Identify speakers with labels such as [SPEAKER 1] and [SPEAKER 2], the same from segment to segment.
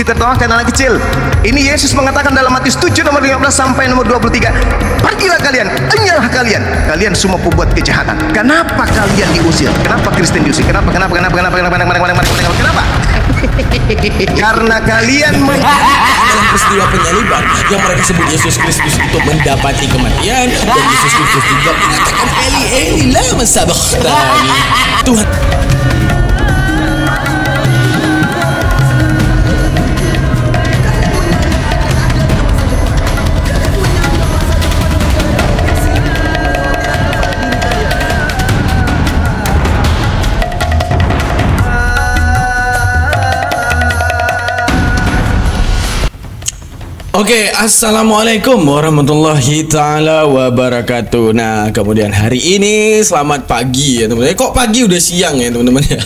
[SPEAKER 1] ditertawakan anak kecil. Ini Yesus mengatakan dalam Matius 7 nomor 15 sampai nomor 23, pergilah kalian, enyahlah kalian semua pembuat kejahatan. Kenapa kalian diusir? Kenapa Kristen diusir? Kenapa? Karena kalian
[SPEAKER 2] dalam peristiwa penyaliban yang mereka sebut Yesus Kristus untuk mendapati kematian, dan Yesus Kristus juga mengatakan Eli lama sabachthani. Tuhan. Oke, assalamualaikum warahmatullahi ta'ala wabarakatuh. Nah, kemudian hari ini selamat pagi ya teman-teman. Kok pagi udah siang ya teman-teman ya.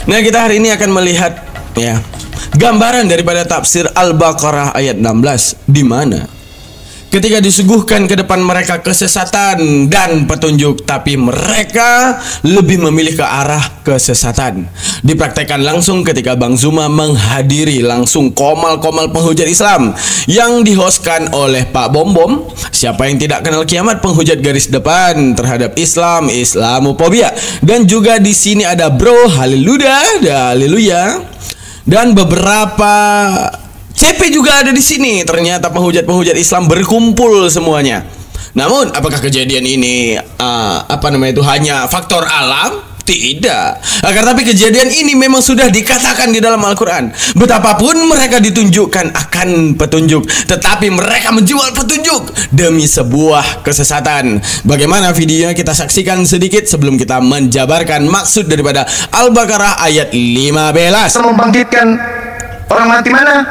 [SPEAKER 2] Nah, kita hari ini akan melihat ya gambaran daripada tafsir Al-Baqarah ayat 16, di mana ketika disuguhkan ke depan mereka kesesatan dan petunjuk, tapi mereka lebih memilih ke arah kesesatan. Dipraktekkan langsung ketika Bang Zuma menghadiri langsung komal-komal penghujat Islam yang dihostkan oleh Pak Bom Bom. Siapa yang tidak kenal kiamat, penghujat garis depan terhadap Islam, Islamofobia. Dan juga di sini ada Bro Haleluya, dan beberapa CP juga ada di sini. Ternyata penghujat-penghujat Islam berkumpul semuanya. Namun, apakah kejadian ini hanya faktor alam? Tidak. Tapi kejadian ini memang sudah dikatakan di dalam Al-Quran. Betapapun mereka ditunjukkan akan petunjuk, tetapi mereka menjual petunjuk demi sebuah kesesatan. Bagaimana videonya kita saksikan sedikit sebelum kita menjabarkan maksud daripada Al-Baqarah ayat 15.
[SPEAKER 1] Membangkitkan orang mati mana?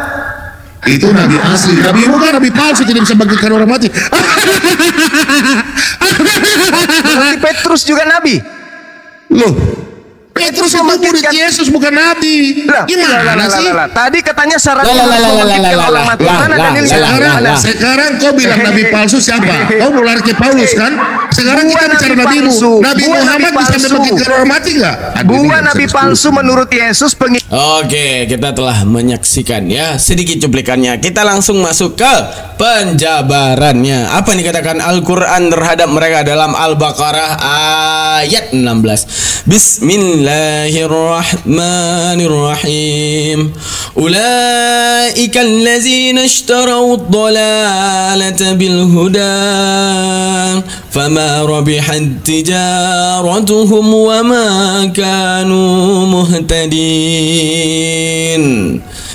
[SPEAKER 3] Itu nabi asli. Nabi bukan nabi palsu, tidak bisa bangkitkan orang mati.
[SPEAKER 1] Berarti Petrus juga nabi.
[SPEAKER 3] Loh, Petrus itu murid Yesus, bukan nabi. Gimana sih?
[SPEAKER 1] Tadi katanya syarat membangkitkan orang mati. Mana dalilnya?
[SPEAKER 3] Sekarang kau bilang nabi palsu siapa? Kau mau lari ke Paulus kan? Sekarang kita bicara nabimu. Nabi Muhammad bisa membangkitkan orang mati nggak?
[SPEAKER 1] Bukan nabi palsu menurut Yesus.
[SPEAKER 2] Oke, kita telah menyaksikan ya sedikit cuplikannya. Kita langsung masuk ke penjabarannya. Apa yang dikatakan Al-Quran terhadap mereka dalam Al-Baqarah ayat 16. Bismillahirrahmanirrahim. Ulaika allazina ishtarau ad-dalalata bil huda fama rabihat tijaratuhum wa ma kanu muhtadin.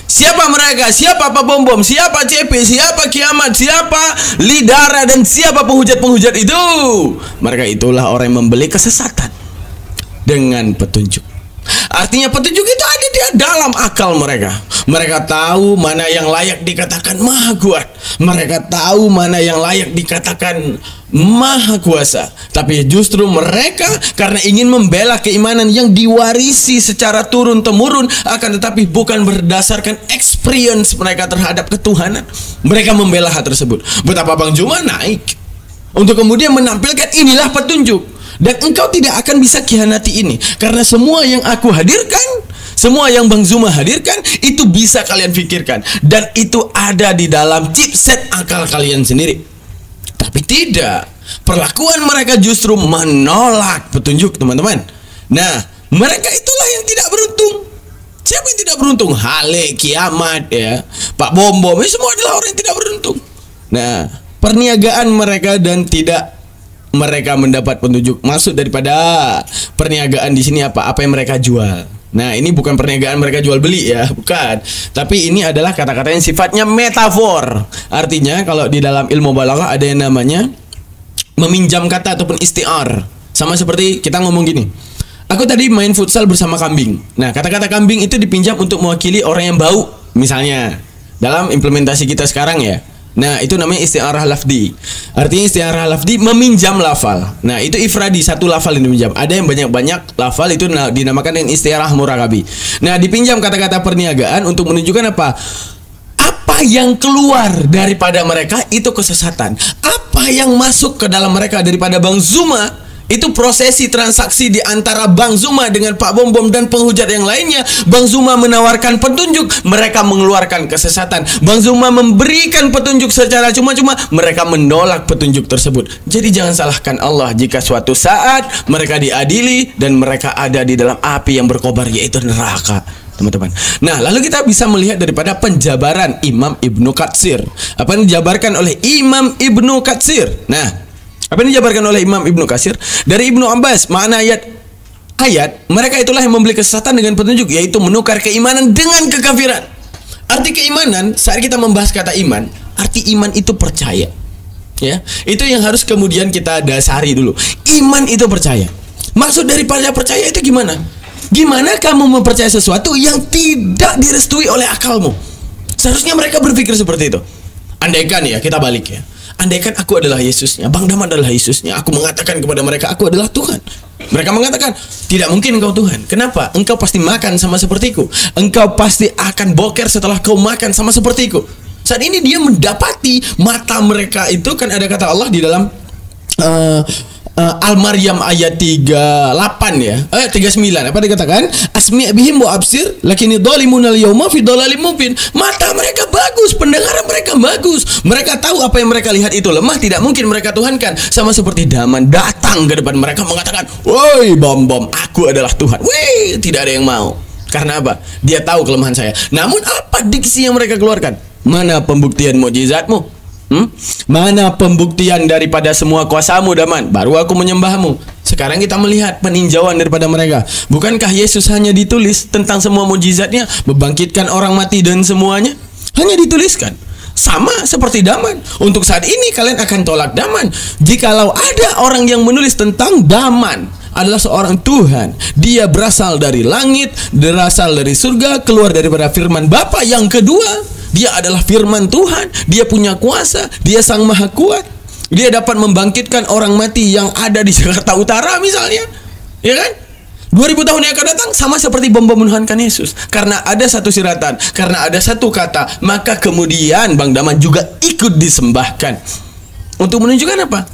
[SPEAKER 2] Siapa mereka? Siapa Pak Bom Bom? Siapa CP? Siapa Kiamat? Siapa Lidara? Dan siapa penghujat-penghujat itu? Mereka itulah orang yang membeli kesesatan dengan petunjuk. Artinya petunjuk itu ada di dalam akal mereka. Mereka tahu mana yang layak dikatakan maha kuat. Mereka tahu mana yang layak dikatakan maha kuasa. Tapi justru mereka karena ingin membela keimanan yang diwarisi secara turun-temurun, akan tetapi bukan berdasarkan experience mereka terhadap ketuhanan, mereka membela hal tersebut. Betapa Bang Zuma naik untuk kemudian menampilkan inilah petunjuk. Dan engkau tidak akan bisa khianati ini, karena semua yang aku hadirkan, semua yang Bang Zuma hadirkan, itu bisa kalian pikirkan, dan itu ada di dalam chipset akal kalian sendiri. Tapi tidak, perlakuan mereka justru menolak petunjuk, teman-teman. Nah, mereka itulah yang tidak beruntung. Siapa yang tidak beruntung? Hale, Kiamat ya, Pak Bom Bom, semua adalah orang yang tidak beruntung. Nah, perniagaan mereka dan tidak mereka mendapat petunjuk. Maksud daripada perniagaan di sini apa? Apa yang mereka jual. Nah, ini bukan perniagaan mereka jual beli ya, bukan. Tapi ini adalah kata-kata yang sifatnya metafor. Artinya kalau di dalam ilmu balaghah ada yang namanya meminjam kata ataupun isti'ar. Sama seperti kita ngomong gini. Aku tadi main futsal bersama kambing. Nah, kata-kata kambing itu dipinjam untuk mewakili orang yang bau, misalnya. Dalam implementasi kita sekarang ya. Nah, itu namanya isti'arah lafdi. Artinya isti'arah lafdi meminjam lafal. Nah, itu ifradi, satu lafal yang diminjam. Ada yang banyak-banyak lafal, itu dinamakan dengan isti'arah murakabi. Nah, dipinjam kata-kata perniagaan untuk menunjukkan apa? Apa yang keluar daripada mereka itu kesesatan. Apa yang masuk ke dalam mereka daripada Bang Zuma Itu prosesi transaksi di antara Bang Zuma dengan Pak Bom Bom dan penghujat yang lainnya. Bang Zuma menawarkan petunjuk, mereka mengeluarkan kesesatan. Bang Zuma memberikan petunjuk secara cuma-cuma, mereka menolak petunjuk tersebut. Jadi jangan salahkan Allah jika suatu saat mereka diadili dan mereka ada di dalam api yang berkobar, yaitu neraka, teman-teman. Nah, lalu kita bisa melihat daripada penjabaran Imam Ibnu Katsir. Apa yang dijabarkan oleh Imam Ibnu Katsir? Nah, apa yang dijabarkan oleh Imam Ibnu Katsir dari Ibnu Abbas, makna ayat mereka itulah yang membeli kesesatan dengan petunjuk, yaitu menukar keimanan dengan kekafiran. Arti keimanan, saat kita membahas kata iman, arti iman itu percaya, ya. Itu yang harus kemudian kita dasari dulu. Iman itu percaya. Maksud daripada percaya itu gimana? Gimana kamu mempercayai sesuatu yang tidak direstui oleh akalmu? Seharusnya mereka berpikir seperti itu. Andaikan ya, kita balik ya. Andaikan aku adalah Yesusnya, Bang Dam adalah Yesusnya, aku mengatakan kepada mereka, aku adalah Tuhan. Mereka mengatakan, tidak mungkin engkau Tuhan. Kenapa? Engkau pasti makan sama sepertiku. Engkau pasti akan boker setelah kau makan sama sepertiku. Saat ini dia mendapati mata mereka itu, kan ada kata Allah di dalam Al-Maryam ayat 38 ya. 39. Apa dikatakan? Asmi' bihim wa absir lakini dhalimun al-yawma fi dhalalim mubin. Mata mereka bagus, pendengaran mereka bagus. Mereka tahu apa yang mereka lihat itu lemah, tidak mungkin mereka tuhankan. Sama seperti Daman datang ke depan mereka mengatakan, "Woi Bom Bom, aku adalah Tuhan." Wih, tidak ada yang mau. Karena apa? Dia tahu kelemahan saya. Namun apa diksi yang mereka keluarkan? Mana pembuktian mukjizatmu? Mana pembuktian daripada semua kuasamu Daman? Baru aku menyembahmu. Sekarang kita melihat peninjauan daripada mereka. Bukankah Yesus hanya ditulis tentang semua mukjizatnya, membangkitkan orang mati dan semuanya? Hanya dituliskan. Sama seperti Daman. Untuk saat ini kalian akan tolak Daman. Jikalau ada orang yang menulis tentang Daman adalah seorang Tuhan, dia berasal dari langit, berasal dari surga, keluar daripada firman Bapa. Yang kedua, dia adalah firman Tuhan, dia punya kuasa, dia sang maha kuat, dia dapat membangkitkan orang mati yang ada di Jakarta Utara misalnya, ya kan? 2000 tahun yang akan datang sama seperti Bom Bom menuhankan Yesus. Karena ada satu siratan, karena ada satu kata, maka kemudian Bang Daman juga ikut disembahkan. Untuk menunjukkan apa?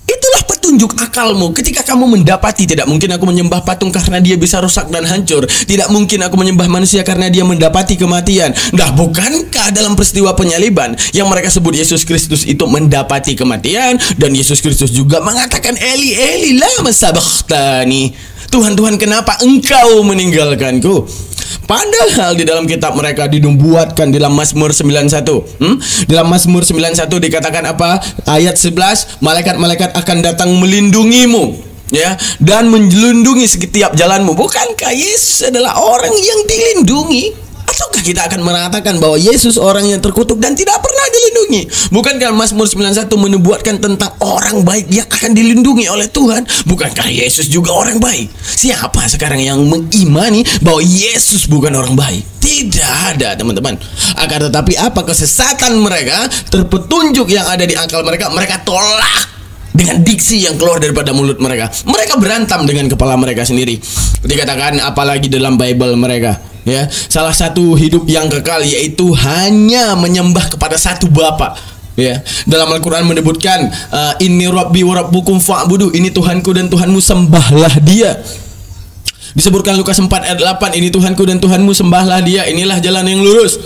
[SPEAKER 2] Itulah petunjuk akalmu. Ketika kamu mendapati tidak mungkin aku menyembah patung karena dia bisa rusak dan hancur, tidak mungkin aku menyembah manusia karena dia mendapati kematian. Nah, bukankah dalam peristiwa penyaliban yang mereka sebut Yesus Kristus itu mendapati kematian, dan Yesus Kristus juga mengatakan, Eli Eli lama sabachthani, Tuhan Tuhan kenapa engkau meninggalkanku? Padahal di dalam kitab mereka dinubuatkan di dalam Mazmur 91. Dalam Mazmur 91 dikatakan apa? Ayat 11, malaikat-malaikat akan datang melindungimu, ya, dan melindungi setiap jalanmu. Bukankah Yesus adalah orang yang dilindungi? Ataukah kita akan mengatakan bahwa Yesus orang yang terkutuk dan tidak pernah dilindungi? Bukankah Mazmur 91 menubuatkan tentang orang baik yang akan dilindungi oleh Tuhan? Bukankah Yesus juga orang baik? Siapa sekarang yang mengimani bahwa Yesus bukan orang baik? Tidak ada, teman-teman. Akan tetapi apa kesesatan mereka, terpetunjuk yang ada di akal mereka, mereka tolak dengan diksi yang keluar daripada mulut mereka. Mereka berantam dengan kepala mereka sendiri. Dikatakan apalagi dalam Bible mereka, ya, salah satu hidup yang kekal yaitu hanya menyembah kepada satu Bapa. Ya, dalam Al-Quran menyebutkan Inni Rabbi wa Rabbukum fa'budu, ini Tuhanku dan Tuhanmu, sembahlah Dia. Disebutkan Lukas 4 ayat 8, ini Tuhanku dan Tuhanmu, sembahlah Dia, inilah jalan yang lurus.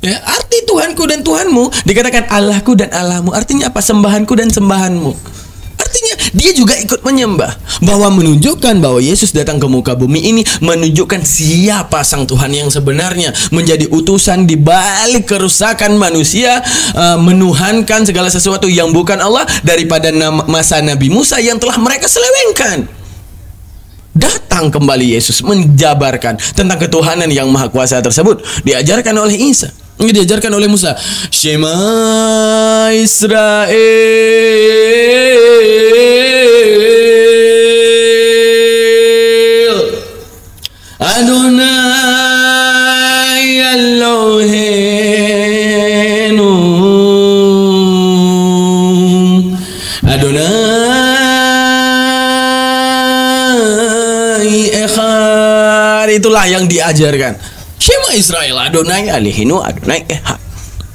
[SPEAKER 2] Ya, arti Tuhanku dan Tuhanmu dikatakan Allahku dan Allahmu. Artinya apa? Sembahanku dan sembahanmu. Artinya dia juga ikut menyembah, bahwa menunjukkan bahwa Yesus datang ke muka bumi ini menunjukkan siapa sang Tuhan yang sebenarnya, menjadi utusan di balik kerusakan manusia, menuhankan segala sesuatu yang bukan Allah daripada masa Nabi Musa yang telah mereka selewengkan. Datang kembali Yesus menjabarkan tentang ketuhanan yang maha kuasa tersebut, diajarkan oleh Isa. Ini diajarkan oleh Musa. Shema Israel Adonai Eloheinu Adonai Echad. Itulah yang diajarkan. Shema Israel Adonai Eloheinu Adonai Echad.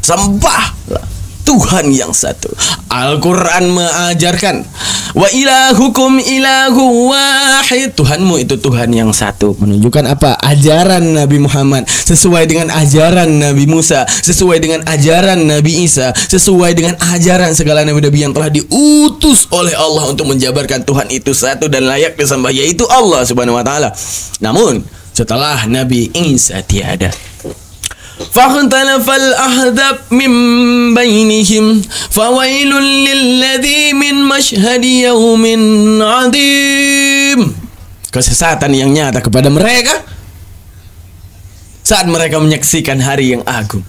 [SPEAKER 2] Sembahlah Tuhan yang satu. Al-Quran mengajarkan, wa ilahukum ilahu wahid. Tuhanmu itu Tuhan yang satu. Menunjukkan apa? Ajaran Nabi Muhammad sesuai dengan ajaran Nabi Musa, sesuai dengan ajaran Nabi Isa, sesuai dengan ajaran segala nabi-nabi yang telah diutus oleh Allah untuk menjabarkan Tuhan itu satu dan layak disembah, yaitu Allah Subhanahu wa taala. Namun setelah Nabi Isa tiada, fakhtalafal ahzab min bainihim fawailul lilladzi min masyhadi yaumin adim. Kesesatan yang nyata kepada mereka saat mereka menyaksikan hari yang agung.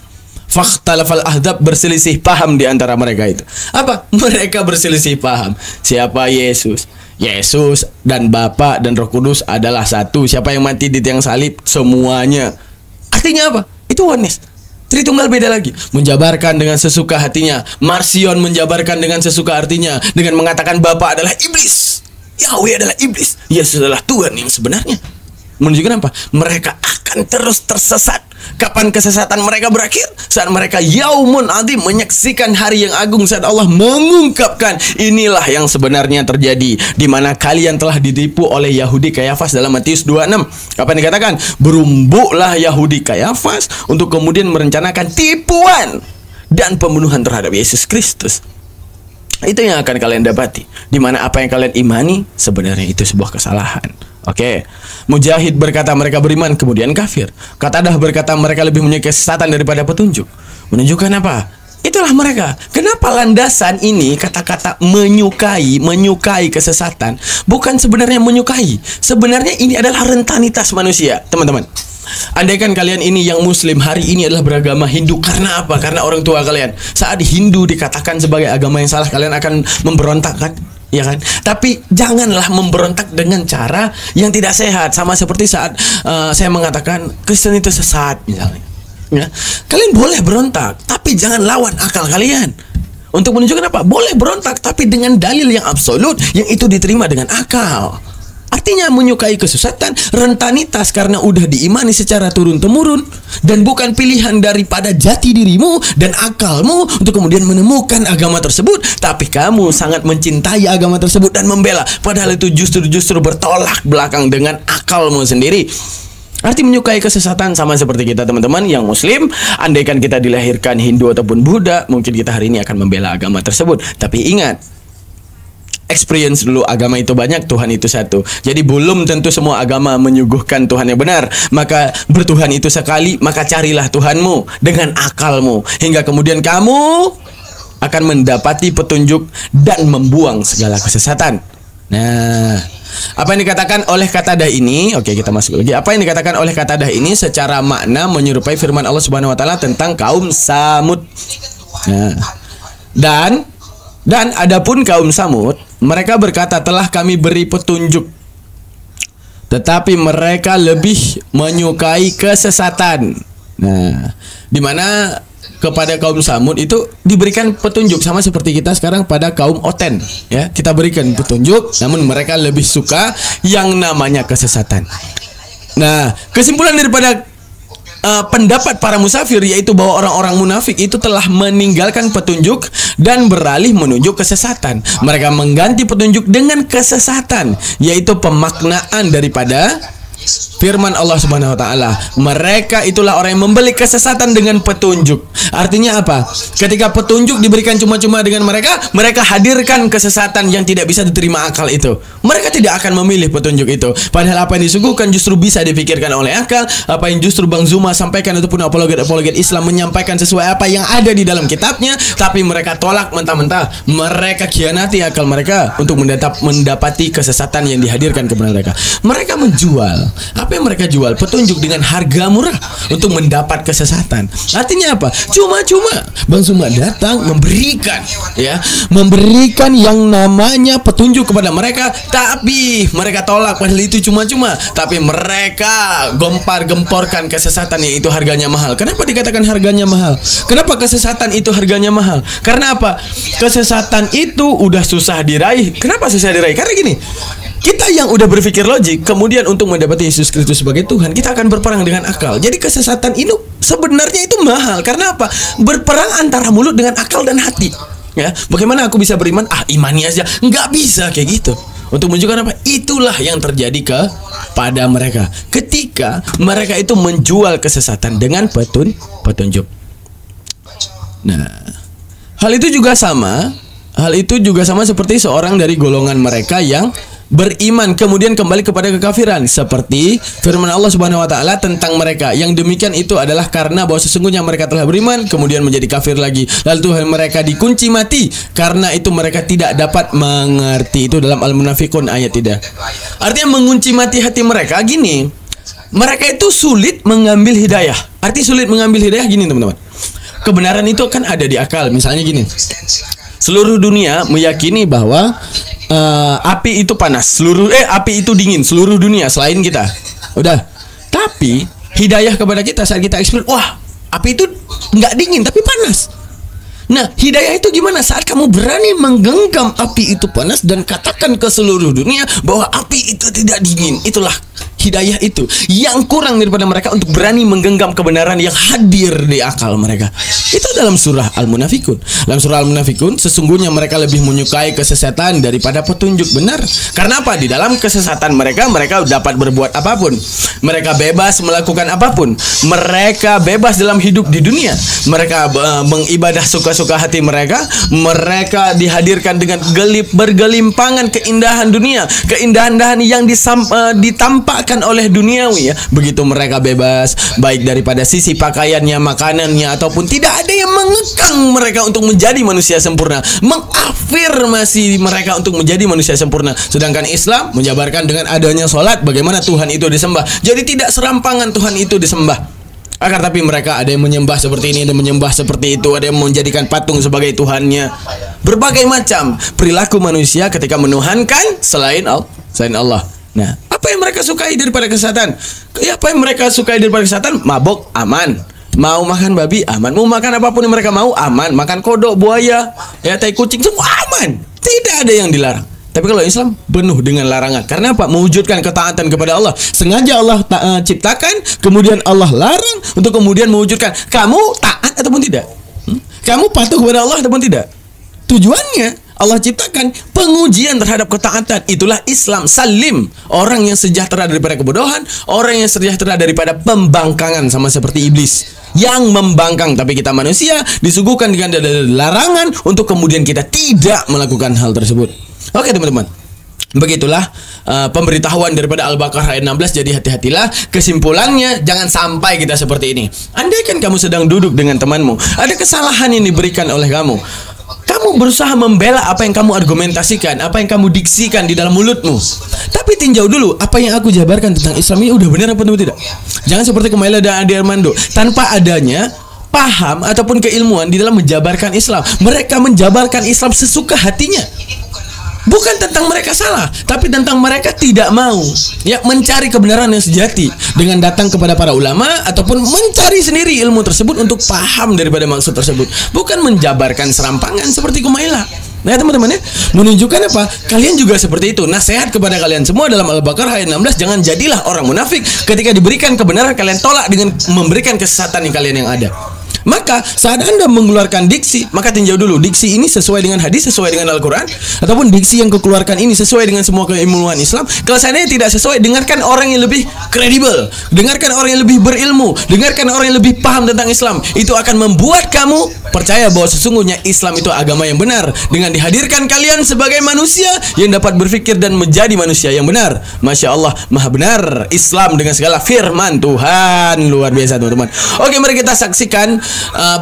[SPEAKER 2] Fakhtalafal ahzab, berselisih paham di antara mereka itu. Apa? Mereka berselisih paham. Siapa Yesus? Yesus dan Bapa dan Roh Kudus adalah satu. Siapa yang mati di tiang salib? Semuanya. Artinya apa? Itu oneness. Tritunggal beda lagi. Menjabarkan dengan sesuka hatinya. Marsion menjabarkan dengan sesuka artinya dengan mengatakan Bapa adalah iblis, Yahweh adalah iblis, Yesus adalah Tuhan yang sebenarnya. Menunjukkan apa? Mereka akan terus tersesat. Kapan kesesatan mereka berakhir? Saat mereka yaumun adim, menyaksikan hari yang agung, saat Allah mengungkapkan inilah yang sebenarnya terjadi, di mana kalian telah ditipu oleh Yahudi Kayafas dalam Matius 26. Kapan dikatakan berumbuklah Yahudi Kayafas untuk kemudian merencanakan tipuan dan pembunuhan terhadap Yesus Kristus. Itu yang akan kalian dapati, di mana apa yang kalian imani sebenarnya itu sebuah kesalahan. Oke. Mujahid berkata mereka beriman kemudian kafir. Qatadah berkata mereka lebih menyukai kesesatan daripada petunjuk. Menunjukkan apa? Itulah mereka. Kenapa landasan ini kata-kata menyukai kesesatan bukan sebenarnya menyukai. Sebenarnya ini adalah rentanitas manusia, teman-teman. Andaikan kalian ini yang muslim hari ini adalah beragama Hindu, karena apa? Karena orang tua kalian. Saat Hindu dikatakan sebagai agama yang salah, kalian akan memberontak kan? Ya kan? Tapi janganlah memberontak dengan cara yang tidak sehat. Sama seperti saat saya mengatakan Kristen itu sesat misalnya, ya. Kalian boleh berontak, tapi jangan lawan akal kalian. Untuk menunjukkan apa? Boleh berontak, tapi dengan dalil yang absolut, yang itu diterima dengan akal. Artinya menyukai kesesatan, rentanitas karena udah diimani secara turun-temurun, dan bukan pilihan daripada jati dirimu dan akalmu untuk kemudian menemukan agama tersebut, tapi kamu sangat mencintai agama tersebut dan membela, padahal itu justru bertolak belakang dengan akalmu sendiri. Arti menyukai kesesatan sama seperti kita teman-teman yang muslim. Andaikan kita dilahirkan Hindu ataupun Buddha, mungkin kita hari ini akan membela agama tersebut. Tapi ingat, experience dulu, agama itu banyak, Tuhan itu satu. Jadi belum tentu semua agama menyuguhkan Tuhan yang benar. Maka bertuhan itu sekali, maka carilah Tuhanmu dengan akalmu, hingga kemudian kamu akan mendapati petunjuk dan membuang segala kesesatan. Nah, apa yang dikatakan oleh Qatadah ini? Oke, kita masuk lagi. Apa yang dikatakan oleh Qatadah ini secara makna menyerupai firman Allah Subhanahu wa taala tentang kaum Samud. Nah, dan adapun kaum Samud, mereka berkata telah kami beri petunjuk, tetapi mereka lebih menyukai kesesatan. Nah, di mana kepada kaum Samud itu diberikan petunjuk sama seperti kita sekarang pada kaum Oten, ya. Kita berikan petunjuk, namun mereka lebih suka yang namanya kesesatan. Nah, kesimpulan daripada pendapat para musafir yaitu bahwa orang-orang munafik itu telah meninggalkan petunjuk dan beralih menuju kesesatan. Mereka mengganti petunjuk dengan kesesatan, yaitu pemaknaan daripada firman Allah Subhanahu wa taala. Mereka itulah orang yang membeli kesesatan dengan petunjuk. Artinya apa? Ketika petunjuk diberikan cuma-cuma dengan mereka hadirkan kesesatan yang tidak bisa diterima akal itu. Mereka tidak akan memilih petunjuk itu. Padahal apa yang disuguhkan justru bisa dipikirkan oleh akal. Apa yang justru Bang Zuma sampaikan ataupun apologet Islam menyampaikan sesuai apa yang ada di dalam kitabnya, tapi mereka tolak mentah-mentah. Mereka khianati akal mereka untuk mendapati kesesatan yang dihadirkan kepada mereka. Mereka menjual. Apa yang mereka jual? Petunjuk dengan harga murah untuk mendapat kesesatan. Artinya apa? Cuma-cuma Bang Zuma datang memberikan yang namanya petunjuk kepada mereka, tapi mereka tolak padahal itu cuma-cuma. Tapi mereka gempar-gemporkan kesesatan yang itu harganya mahal. Kenapa dikatakan harganya mahal? Kenapa kesesatan itu harganya mahal? Karena apa? Kesesatan itu udah susah diraih. Kenapa susah diraih? Karena gini, Kita yang udah berpikir logik, kemudian untuk mendapati Yesus Kristus sebagai Tuhan, kita akan berperang dengan akal. Jadi kesesatan itu sebenarnya itu mahal. Karena apa? Berperang antara mulut dengan akal dan hati. Ya, bagaimana aku bisa beriman? Imani aja. Nggak bisa kayak gitu. Untuk menunjukkan apa? Itulah yang terjadi kepada mereka ketika mereka itu menjual kesesatan dengan petunjuk. Nah, hal itu juga sama seperti seorang dari golongan mereka yang beriman kemudian kembali kepada kekafiran, seperti firman Allah Subhanahu wa taala tentang mereka. Yang demikian itu adalah karena bahwa sesungguhnya mereka telah beriman kemudian menjadi kafir lagi, lalu Tuhan mereka dikunci mati karena itu mereka tidak dapat mengerti. Itu dalam Al-Munafiqun ayat 3. Artinya mengunci mati hati mereka gini. Mereka itu sulit mengambil hidayah. Arti sulit mengambil hidayah gini, teman-teman. Kebenaran itu kan ada di akal. Misalnya gini. Seluruh dunia meyakini bahwa api itu panas, api itu dingin, seluruh dunia selain kita. Udah. Tapi hidayah kepada kita saat kita eksplor, wah, api itu nggak dingin tapi panas. Nah, hidayah itu gimana? Saat kamu berani menggenggam api itu panas dan katakan ke seluruh dunia bahwa api itu tidak dingin. Itulah hidayah itu yang kurang daripada mereka untuk berani menggenggam kebenaran yang hadir di akal mereka. Itu dalam surah Al-Munafiqun. Dalam surah Al-Munafiqun, sesungguhnya mereka lebih menyukai kesesatan daripada petunjuk benar. Karena apa? Di dalam kesesatan mereka dapat berbuat apapun. Mereka bebas melakukan apapun. Mereka bebas dalam hidup di dunia. Mereka mengibadah suka-suka hati mereka. Mereka dihadirkan dengan bergelimpangan keindahan dunia, keindahan yang ditampakkan oleh duniawi ya. Begitu mereka bebas baik daripada sisi pakaiannya, makanannya, ataupun tidak ada yang mengekang mereka untuk menjadi manusia sempurna, mengafirmasi mereka untuk menjadi manusia sempurna. Sedangkan Islam menjabarkan dengan adanya sholat bagaimana Tuhan itu disembah. Jadi tidak serampangan Tuhan itu disembah. Akan tapi mereka ada yang menyembah seperti ini, ada yang menyembah seperti itu, ada yang menjadikan patung sebagai Tuhannya. Berbagai macam perilaku manusia ketika menuhankan selain Allah. Nah, apa yang mereka sukai daripada kesesatan? Apa yang mereka sukai daripada kesesatan? Mabok, aman. Mau makan babi, aman. Mau makan apapun yang mereka mau, aman. Makan kodok, buaya, tai kucing, semua aman. Tidak ada yang dilarang. Tapi kalau Islam penuh dengan larangan. Karena apa? Mewujudkan ketaatan kepada Allah. Sengaja Allah ciptakan, kemudian Allah larang untuk kemudian mewujudkan kamu taat ataupun tidak. Kamu patuh kepada Allah ataupun tidak. Tujuannya Allah ciptakan pengujian terhadap ketaatan. Itulah Islam salim. Orang yang sejahtera daripada kebodohan, orang yang sejahtera daripada pembangkangan, sama seperti iblis yang membangkang. Tapi kita manusia disuguhkan dengan larangan untuk kemudian kita tidak melakukan hal tersebut. Oke teman-teman, begitulah pemberitahuan daripada Al-Baqarah ayat 16. Jadi hati-hatilah. Kesimpulannya, jangan sampai kita seperti ini. Andai kan kamu sedang duduk dengan temanmu, ada kesalahan yang diberikan oleh kamu, kamu berusaha membela apa yang kamu argumentasikan, apa yang kamu diksikan di dalam mulutmu. Tapi tinjau dulu, apa yang aku jabarkan tentang Islam ini udah benar apa tidak? Jangan seperti Kumaila dan Ade Armando, tanpa adanya paham ataupun keilmuan di dalam menjabarkan Islam. Mereka menjabarkan Islam sesuka hatinya. Bukan tentang mereka salah, tapi tentang mereka tidak mau ya mencari kebenaran yang sejati dengan datang kepada para ulama ataupun mencari sendiri ilmu tersebut untuk paham daripada maksud tersebut. Bukan menjabarkan serampangan seperti Kumaila. Nah teman-teman ya, menunjukkan apa? Kalian juga seperti itu. Nasihat kepada kalian semua dalam Al-Baqarah ayat 16, jangan jadilah orang munafik. Ketika diberikan kebenaran, kalian tolak dengan memberikan kesesatan yang ada. Maka saat Anda mengeluarkan diksi, maka tinjau dulu diksi ini sesuai dengan hadis, sesuai dengan Al-Quran, ataupun diksi yang kekeluarkan ini sesuai dengan semua keilmuan Islam. Kalau seandainya tidak sesuai, dengarkan orang yang lebih kredibel, dengarkan orang yang lebih berilmu, dengarkan orang yang lebih paham tentang Islam. Itu akan membuat kamu percaya bahwa sesungguhnya Islam itu agama yang benar, dengan dihadirkan kalian sebagai manusia yang dapat berpikir dan menjadi manusia yang benar. Masya Allah, maha benar Islam dengan segala firman Tuhan. Luar biasa teman-teman. Oke, mari kita saksikan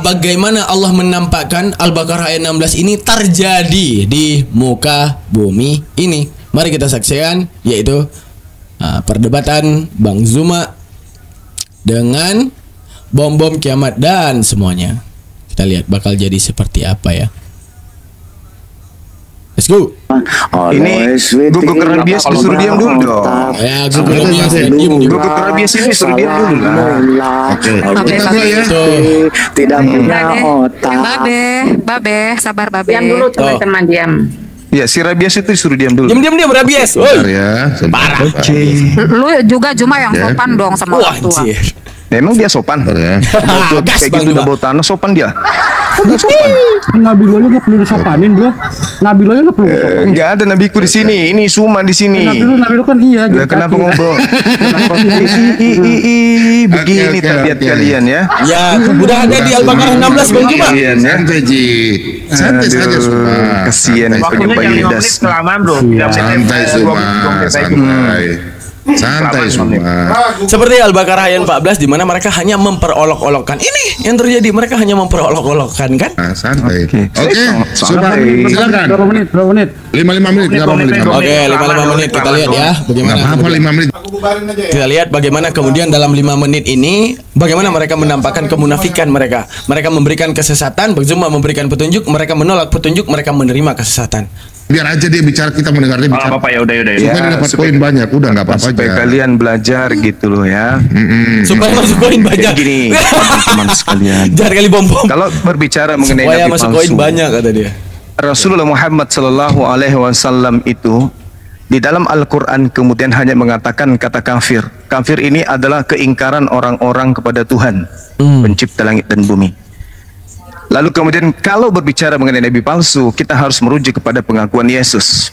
[SPEAKER 2] bagaimana Allah menampakkan Al-Baqarah ayat 16 ini terjadi di muka bumi ini. Mari kita saksikan, yaitu perdebatan Bang Zuma dengan bom-bom kiamat dan semuanya. Kita lihat bakal jadi seperti apa ya. Let's go.
[SPEAKER 1] Ini Guguk Rabies disuruh diam dulu dong.
[SPEAKER 2] Ya, Guguk Rabies diam juga.
[SPEAKER 1] Guguk Rabies ini disuruh diam dulu lah.
[SPEAKER 4] Tidak punya otak. Babe, sabar Babe.
[SPEAKER 5] Diam dulu teman-teman, diam.
[SPEAKER 1] Ya, si Rabies itu disuruh diam dulu.
[SPEAKER 2] Diam Rabies.
[SPEAKER 3] Bentar
[SPEAKER 2] Woi.
[SPEAKER 3] ya.
[SPEAKER 2] Parah.
[SPEAKER 4] Lu juga cuma yang
[SPEAKER 3] Ya.
[SPEAKER 4] sopan dong sama
[SPEAKER 2] Wah,
[SPEAKER 4] orang tua.
[SPEAKER 2] anjir.
[SPEAKER 1] Emang dia sopan?
[SPEAKER 3] Bentar ya.
[SPEAKER 1] Betul,
[SPEAKER 2] Gas,
[SPEAKER 1] kayak
[SPEAKER 2] Bang
[SPEAKER 1] gitu
[SPEAKER 2] Juma.
[SPEAKER 1] udah bau tanah sopan dia.
[SPEAKER 5] Nabi lo aja nggak perlu disopanin bro. Nabi lo aja nggak perlu disopanin.
[SPEAKER 1] Enggak ada nabiku di sini. Ini Suma di sini.
[SPEAKER 5] Nabi lo kan iya.
[SPEAKER 1] Lah,
[SPEAKER 5] jadi
[SPEAKER 1] kenapa
[SPEAKER 5] kaki.
[SPEAKER 1] ngobrol? Begini
[SPEAKER 3] Oke,
[SPEAKER 1] tabiat
[SPEAKER 3] oke.
[SPEAKER 1] kalian ya.
[SPEAKER 2] Ya, udah ada di Al-Baqarah 16 Bang Juma.
[SPEAKER 1] Kalian ya.
[SPEAKER 3] Santai Ji. Santai saja
[SPEAKER 1] Aduh,
[SPEAKER 3] Suma.
[SPEAKER 1] kasihan
[SPEAKER 3] Santai,
[SPEAKER 1] sebagai
[SPEAKER 3] Suma.
[SPEAKER 1] bayi das.
[SPEAKER 6] kelamaan bro.
[SPEAKER 3] Santai Suma. Santai. Santai Suma.
[SPEAKER 2] Seperti Al-Baqarah ayat 14 di mana mereka hanya memperolok-olokkan. Ini yang terjadi, mereka hanya memperolok-olokkan kan?
[SPEAKER 3] Nah, santai.
[SPEAKER 1] Oke.
[SPEAKER 3] Oke, Suma.
[SPEAKER 1] Santai.
[SPEAKER 3] Silakan.
[SPEAKER 5] Berapa menit?
[SPEAKER 3] 5 menit, berapa menit?
[SPEAKER 2] Oke, 55 menit kita lihat ya
[SPEAKER 3] Enggak
[SPEAKER 2] bagaimana.
[SPEAKER 3] apa-apa
[SPEAKER 2] kemudian-
[SPEAKER 3] 5 menit.
[SPEAKER 2] Kita lihat bagaimana kemudian dalam 5 menit ini bagaimana mereka menampakkan kemunafikan mereka. Mereka memberikan kesesatan, Bang Juma memberikan petunjuk, mereka menolak petunjuk, mereka menerima kesesatan.
[SPEAKER 3] Biar aja dia bicara, kita mendengar dia
[SPEAKER 6] Kalau
[SPEAKER 3] bicara.
[SPEAKER 6] apa ya udah
[SPEAKER 3] Supaya
[SPEAKER 1] Ya,
[SPEAKER 3] dia dapat
[SPEAKER 1] supaya-
[SPEAKER 3] poin banyak, udah nggak apa-apa
[SPEAKER 1] Supaya
[SPEAKER 3] aja.
[SPEAKER 1] kalian belajar gitu loh ya.
[SPEAKER 2] Supaya masuk poin banyak.
[SPEAKER 1] Kayak gini, teman-teman sekalian.
[SPEAKER 2] Jangan kali bom-bom.
[SPEAKER 1] Kalau berbicara mengenai
[SPEAKER 2] Supaya
[SPEAKER 1] nabi
[SPEAKER 2] masuk poin
[SPEAKER 1] palsu,
[SPEAKER 2] banyak kata dia.
[SPEAKER 1] Rasulullah Muhammad Sallallahu Alaihi Wasallam itu di dalam Al-Quran kemudian hanya mengatakan kata kafir. Kafir ini adalah keingkaran orang-orang kepada Tuhan, pencipta langit dan bumi. Lalu kemudian kalau berbicara mengenai nabi palsu, kita harus merujuk kepada pengakuan Yesus.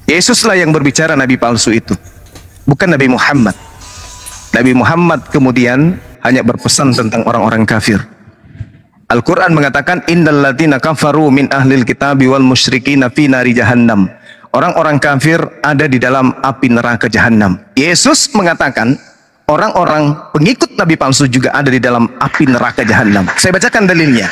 [SPEAKER 1] Yesuslah yang berbicara nabi palsu itu, bukan Nabi Muhammad. Nabi Muhammad kemudian hanya berpesan tentang orang-orang kafir. Al-Quran mengatakan innal ladzina kafaru min ahlil kitabi wal musyrikina fi nari jahannam. Orang-orang kafir ada di dalam api neraka jahanam. Yesus mengatakan orang-orang pengikut nabi palsu juga ada di dalam api neraka jahanam. Saya bacakan dalilnya.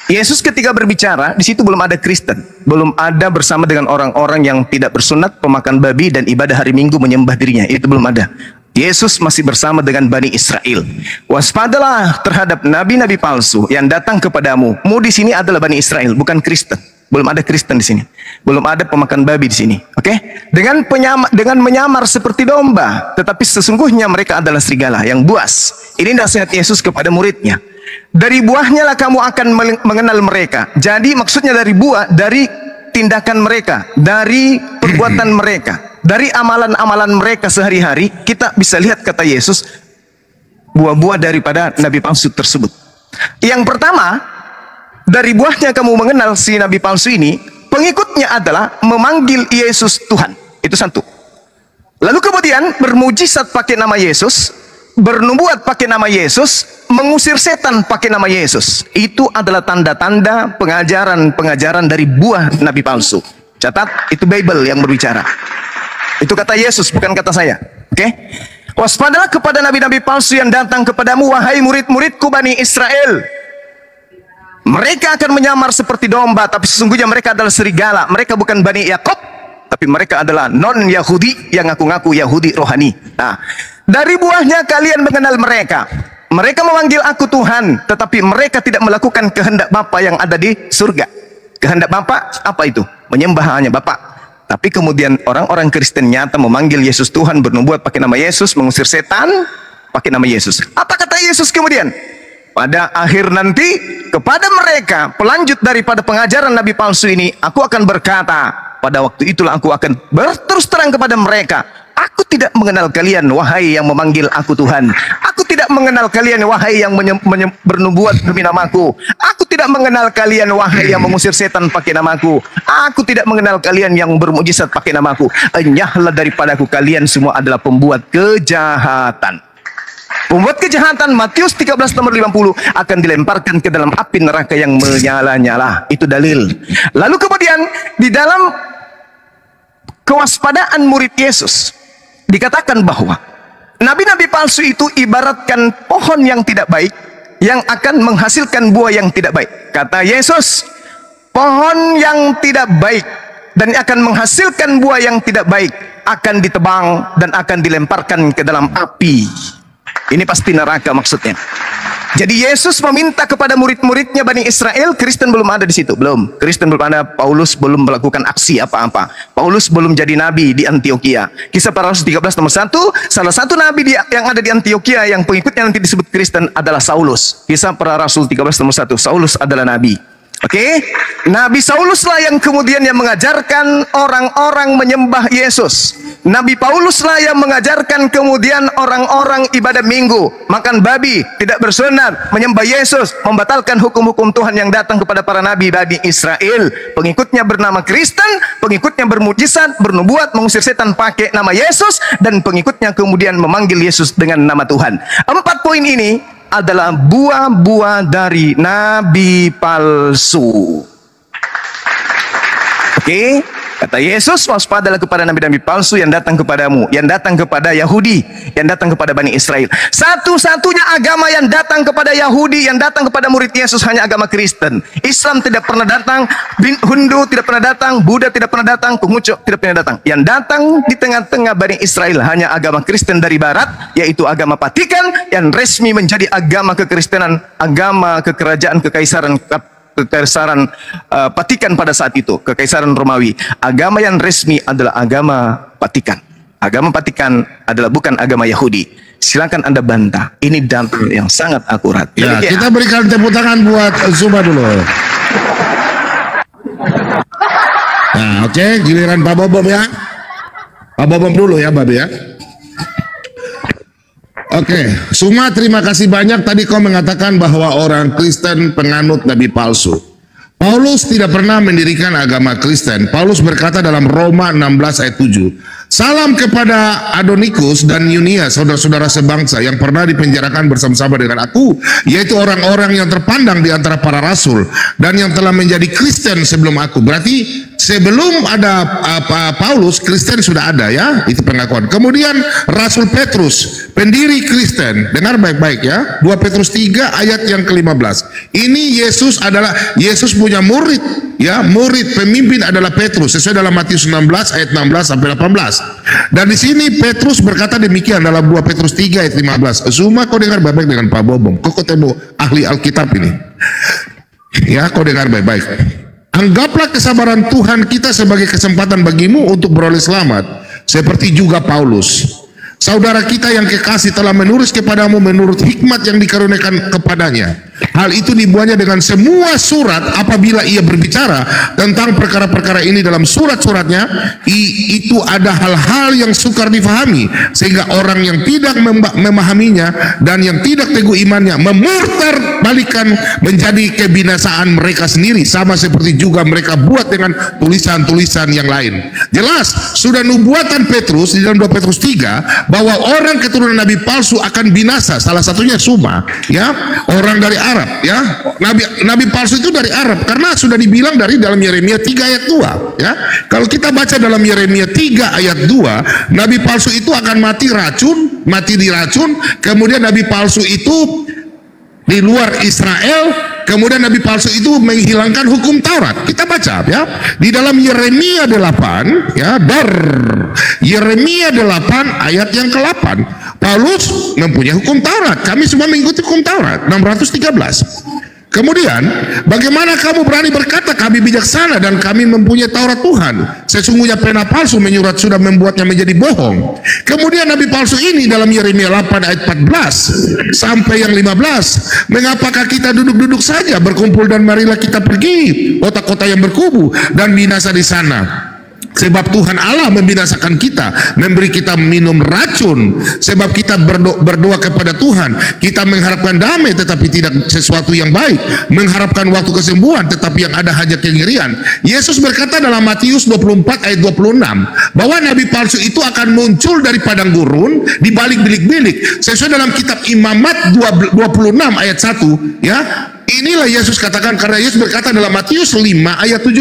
[SPEAKER 1] Yesus ketika berbicara di situ belum ada Kristen, belum ada bersama dengan orang-orang yang tidak bersunat, pemakan babi dan ibadah hari Minggu menyembah dirinya. Itu belum ada. Yesus masih bersama dengan Bani Israel. Waspadalah terhadap nabi-nabi palsu yang datang kepadamu. Mu di sini adalah Bani Israel, bukan Kristen. Belum ada Kristen di sini. Belum ada pemakan babi di sini. Oke? Dengan menyamar seperti domba, tetapi sesungguhnya mereka adalah serigala yang buas. Ini nasihat Yesus kepada muridnya. Dari buahnya lah kamu akan mengenal mereka. Jadi maksudnya dari buah, dari tindakan mereka, dari perbuatan mereka, dari amalan-amalan mereka sehari-hari, kita bisa lihat kata Yesus buah-buah daripada nabi palsu tersebut. Yang pertama, dari buahnya kamu mengenal si nabi palsu ini, pengikutnya adalah memanggil Yesus Tuhan. Itu satu. Lalu kemudian bermujizat pakai nama Yesus, bernubuat pakai nama Yesus, mengusir setan pakai nama Yesus. Itu adalah tanda-tanda pengajaran-pengajaran dari buah nabi palsu. Catat, itu Bible yang berbicara. Itu kata Yesus, bukan kata saya. Oke? Waspadalah kepada nabi-nabi palsu yang datang kepadamu, wahai murid-muridku Bani Israel. Mereka akan menyamar seperti domba, tapi sesungguhnya mereka adalah serigala. Mereka bukan Bani Yakob, tapi mereka adalah non-Yahudi yang ngaku-ngaku Yahudi rohani. Nah, dari buahnya kalian mengenal mereka. Mereka memanggil aku Tuhan, tetapi mereka tidak melakukan kehendak Bapa yang ada di surga. Kehendak Bapa apa itu? Menyembah hanya Bapa. Tapi kemudian orang-orang Kristen nyata memanggil Yesus Tuhan, bernubuat pakai nama Yesus, mengusir setan pakai nama Yesus. Apa kata Yesus kemudian? Pada akhir nanti kepada mereka pelanjut daripada pengajaran nabi palsu ini, aku akan berkata, pada waktu itulah aku akan berterus terang kepada mereka, aku tidak mengenal kalian wahai yang memanggil aku Tuhan. Aku tidak mengenal kalian wahai yang bernubuat demi namaku. Aku tidak mengenal kalian wahai yang mengusir setan pakai namaku. Aku tidak mengenal kalian yang bermujizat pakai namaku. Enyahlah daripadaku, kalian semua adalah pembuat kejahatan. Pembuat kejahatan, Matius 13 nomor 50, akan dilemparkan ke dalam api neraka yang menyala-nyala. Itu dalil. Lalu kemudian di dalam kewaspadaan murid Yesus dikatakan bahwa nabi-nabi palsu itu ibaratkan pohon yang tidak baik yang akan menghasilkan buah yang tidak baik. Kata Yesus, pohon yang tidak baik dan akan menghasilkan buah yang tidak baik akan ditebang dan akan dilemparkan ke dalam api. Ini pasti neraka maksudnya. Jadi Yesus meminta kepada murid-muridnya Bani Israel. Kristen belum ada di situ, belum. Kristen belum ada. Paulus belum melakukan aksi apa-apa. Paulus belum jadi nabi di Antioquia. Kisah Para Rasul 13 nomor 1. Salah satu nabi yang ada di Antioquia yang pengikutnya nanti disebut Kristen adalah Saulus. Kisah Para Rasul 13 nomor 1. Saulus adalah nabi. Oke, Nabi Sauluslah yang kemudian yang mengajarkan orang-orang menyembah Yesus. Nabi Pauluslah yang mengajarkan kemudian orang-orang ibadah minggu, makan babi, tidak bersunat, menyembah Yesus, membatalkan hukum-hukum Tuhan yang datang kepada para nabi Bani Israel. Pengikutnya bernama Kristen, pengikutnya bermujizat, bernubuat, mengusir setan pakai nama Yesus, dan pengikutnya kemudian memanggil Yesus dengan nama Tuhan. 4 poin ini adalah buah-buah dari nabi palsu. Oke, kata Yesus, waspadalah kepada nabi-nabi palsu yang datang kepadamu, yang datang kepada Yahudi, yang datang kepada Bani Israel. Satu-satunya agama yang datang kepada Yahudi, yang datang kepada murid Yesus hanya agama Kristen. Islam tidak pernah datang, Hindu tidak pernah datang, Buddha tidak pernah datang, Konghucu tidak pernah datang. Yang datang di tengah-tengah Bani Israel hanya agama Kristen dari barat, yaitu agama Vatikan, yang resmi menjadi agama kekristenan, agama kekerajaan kekaisaran Vatikan pada saat itu, kekaisaran Romawi. Agama yang resmi adalah agama Vatikan. Agama Vatikan adalah bukan agama Yahudi. Silakan Anda bantah. Ini data yang sangat akurat.
[SPEAKER 3] Ya, kita berikan tepuk tangan buat Zuma dulu. Nah, oke, giliran Pak Bobom ya. Pak Bobom dulu ya, Babe ya. Oke, Suma, terima kasih banyak. Tadi kau mengatakan bahwa orang Kristen penganut nabi palsu. Paulus tidak pernah mendirikan agama Kristen. Paulus berkata dalam Roma 16 ayat 7, salam kepada Adonikus dan Yunia, saudara-saudara sebangsa yang pernah dipenjarakan bersama-sama dengan aku, yaitu orang-orang yang terpandang di antara para rasul dan yang telah menjadi Kristen sebelum aku. Berarti sebelum ada Paulus, Kristen sudah ada ya, itu pengakuan. Kemudian Rasul Petrus, pendiri Kristen, dengar baik-baik ya, 2 Petrus 3 ayat yang ke-15. Ini Yesus punya murid ya, murid pemimpin adalah Petrus sesuai dalam Matius 16 ayat 16 sampai 18. Dan di sini Petrus berkata demikian dalam 2 Petrus 3 ayat 15. Semua kau dengar baik-baik dengan Pak Bobom. Kau ketemu ahli Alkitab ini. Ya, kau dengar baik-baik. Anggaplah kesabaran Tuhan kita sebagai kesempatan bagimu untuk beroleh selamat, seperti juga Paulus, saudara kita yang kekasih, telah menulis kepadamu menurut hikmat yang dikaruniakan kepadanya. Hal itu dibuatnya dengan semua surat. Apabila ia berbicara tentang perkara-perkara ini dalam surat-suratnya, itu ada hal-hal yang sukar difahami, sehingga orang yang tidak memahaminya dan yang tidak teguh imannya memurtar balikan menjadi kebinasaan mereka sendiri, sama seperti juga mereka buat dengan tulisan-tulisan yang lain. Jelas sudah nubuatan Petrus di dalam 2 Petrus 3 bahwa orang keturunan nabi palsu akan binasa. Salah satunya Suma ya, orang dari Arab ya. Nabi palsu itu dari Arab, karena sudah dibilang dari dalam Yeremia 3 ayat 2 ya. Kalau kita baca dalam Yeremia 3 ayat 2, nabi palsu itu akan mati diracun, kemudian nabi palsu itu di luar Israel, kemudian nabi palsu itu menghilangkan hukum Taurat. Kita baca ya di dalam Yeremia 8 ya, Yeremia 8 ayat yang ke-8. Paulus mempunyai hukum Taurat, kami semua mengikuti hukum Taurat 613. Kemudian, bagaimana kamu berani berkata kami bijaksana dan kami mempunyai Taurat Tuhan? Sesungguhnya pena palsu menyurat sudah membuatnya menjadi bohong. Kemudian nabi palsu ini dalam Yeremia 8 ayat 14 sampai yang 15, mengapakah kita duduk-duduk saja berkumpul dan marilah kita pergi kota-kota yang berkubu dan binasa di sana. Sebab Tuhan Allah membinasakan kita, memberi kita minum racun. Sebab kita berdoa kepada Tuhan, kita mengharapkan damai tetapi tidak sesuatu yang baik, mengharapkan waktu kesembuhan tetapi yang ada hanya kengerian. Yesus berkata dalam Matius 24 ayat 26 bahwa nabi palsu itu akan muncul dari padang gurun di balik bilik-bilik, sesuai dalam kitab Imamat 26 ayat 1 ya. Inilah Yesus katakan, karena Yesus berkata dalam Matius 5 ayat 17,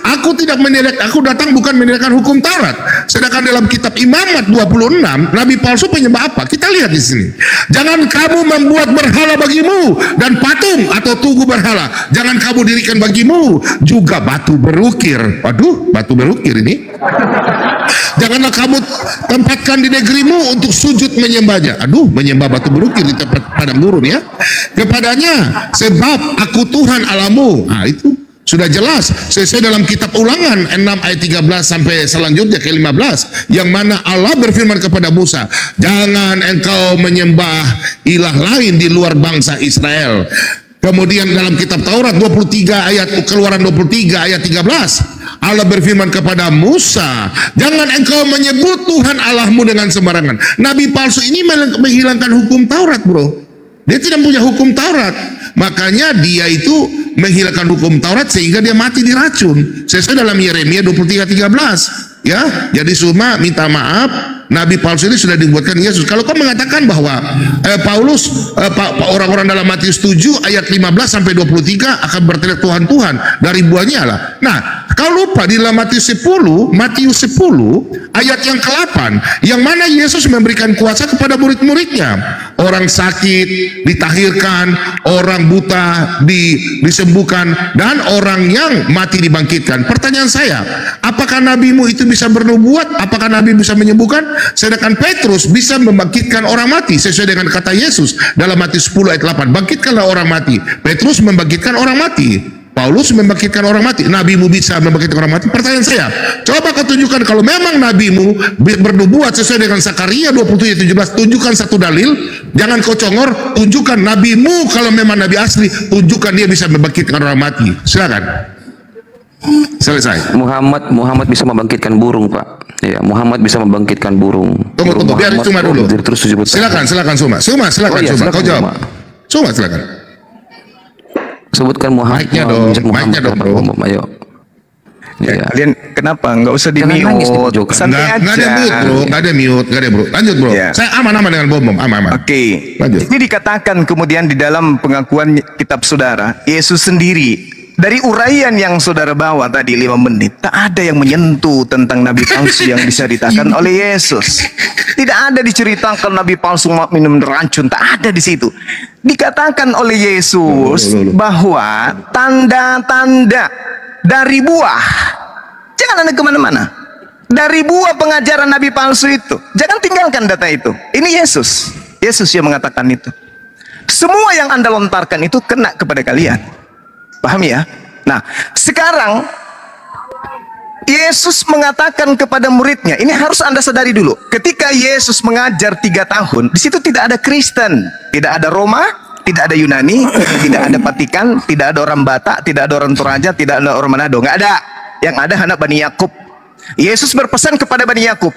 [SPEAKER 3] aku datang bukan menegakkan hukum Taurat. Sedangkan dalam kitab Imamat 26, nabi palsu penyembah apa? Kita lihat di sini. Jangan kamu membuat berhala bagimu dan patung atau tugu berhala. Jangan kamu dirikan bagimu juga batu berukir. Waduh, batu berukir ini. Janganlah kamu tempatkan di negerimu untuk sujud menyembahnya. Aduh, menyembah batu berukir di tempat padang gurun ya. Kepadanya, sebab aku Tuhan Allahmu. Nah, itu sudah jelas sesuai dalam kitab Ulangan 6 ayat 13 sampai selanjutnya ke 15, yang mana Allah berfirman kepada Musa, jangan engkau menyembah ilah lain di luar bangsa Israel. Kemudian dalam kitab Taurat 23 ayat Keluaran 23 ayat 13 Allah berfirman kepada Musa, jangan engkau menyebut Tuhan Allahmu dengan sembarangan. Nabi palsu ini menghilangkan hukum Taurat, bro. Dia tidak punya hukum Taurat, makanya dia itu menghilangkan hukum Taurat sehingga dia mati diracun. Sesuai dalam Yeremia 23:13. Ya, jadi Suma minta maaf. Nabi palsu ini sudah dibuatkan Yesus. Kalau kau mengatakan bahwa Paulus orang-orang dalam Matius 7 ayat 15 sampai 23 akan berteriak Tuhan Tuhan dari buahnya lah. Nah, kau lupa di dalam Matius 10 ayat yang ke-8 yang mana Yesus memberikan kuasa kepada murid-muridnya. Orang sakit ditahirkan, orang buta disembuhkan, dan orang yang mati dibangkitkan. Pertanyaan saya, apakah nabimu itu bisa bernubuat? Apakah nabi bisa menyembuhkan? Sedangkan Petrus bisa membangkitkan orang mati sesuai dengan kata Yesus dalam Matius 10 ayat 8. Bangkitkanlah orang mati. Petrus membangkitkan orang mati. Paulus membangkitkan orang mati. Nabimu bisa membangkitkan orang mati? Pertanyaan saya, coba kau tunjukkan kalau memang nabimu bernubuat sesuai dengan Zakaria 27:17. Tunjukkan satu dalil. Jangan kau congor. Tunjukkan nabimu kalau memang nabi asli. Tunjukkan dia bisa membangkitkan orang mati. Silakan. Selesai.
[SPEAKER 6] Muhammad bisa membangkitkan burung, Pak. Ya, Muhammad bisa membangkitkan burung.
[SPEAKER 3] Tunggu, biar Suma dulu.
[SPEAKER 6] Terus
[SPEAKER 3] silakan Suma. Suma, silakan.
[SPEAKER 6] Oh, iya,
[SPEAKER 3] Suma, kau jawab. Suma, silakan.
[SPEAKER 6] Sebutkan Muhammad.
[SPEAKER 3] Mic-nya dong, bro.
[SPEAKER 6] Ayo. Ya.
[SPEAKER 1] Kalian kenapa nggak usah di
[SPEAKER 6] Jangan nangis,
[SPEAKER 1] mute?
[SPEAKER 6] Joker.
[SPEAKER 1] Santai aja.
[SPEAKER 3] Nggak ada mute, bro. Nggak ada mute, bro. Lanjut, bro.
[SPEAKER 1] Ya.
[SPEAKER 3] Saya aman dengan bom. Aman.
[SPEAKER 1] Oke.
[SPEAKER 3] Lanjut.
[SPEAKER 1] Ini dikatakan kemudian di dalam pengakuan kitab saudara, Yesus sendiri dari uraian yang saudara bawa tadi 5 menit, tak ada yang menyentuh tentang nabi palsu yang bisa ditakan oleh Yesus. Tidak ada diceritakan nabi palsu minum racun, tak ada di situ. Dikatakan oleh Yesus bahwa tanda-tanda dari buah. Jangan anda kemana-mana. Dari buah pengajaran nabi palsu itu, jangan tinggalkan data itu. Ini Yesus yang mengatakan itu. Semua yang anda lontarkan itu kena kepada kalian. Paham ya? Nah, sekarang Yesus mengatakan kepada muridnya, ini harus anda sadari dulu. Ketika Yesus mengajar 3 tahun, di situ tidak ada Kristen, tidak ada Roma, tidak ada Yunani, tidak ada Vatikan, tidak ada orang Batak, tidak ada orang Toraja, tidak ada orang Manado, nggak ada. Yang ada anak Bani Yakub. Yesus berpesan kepada Bani Yakub,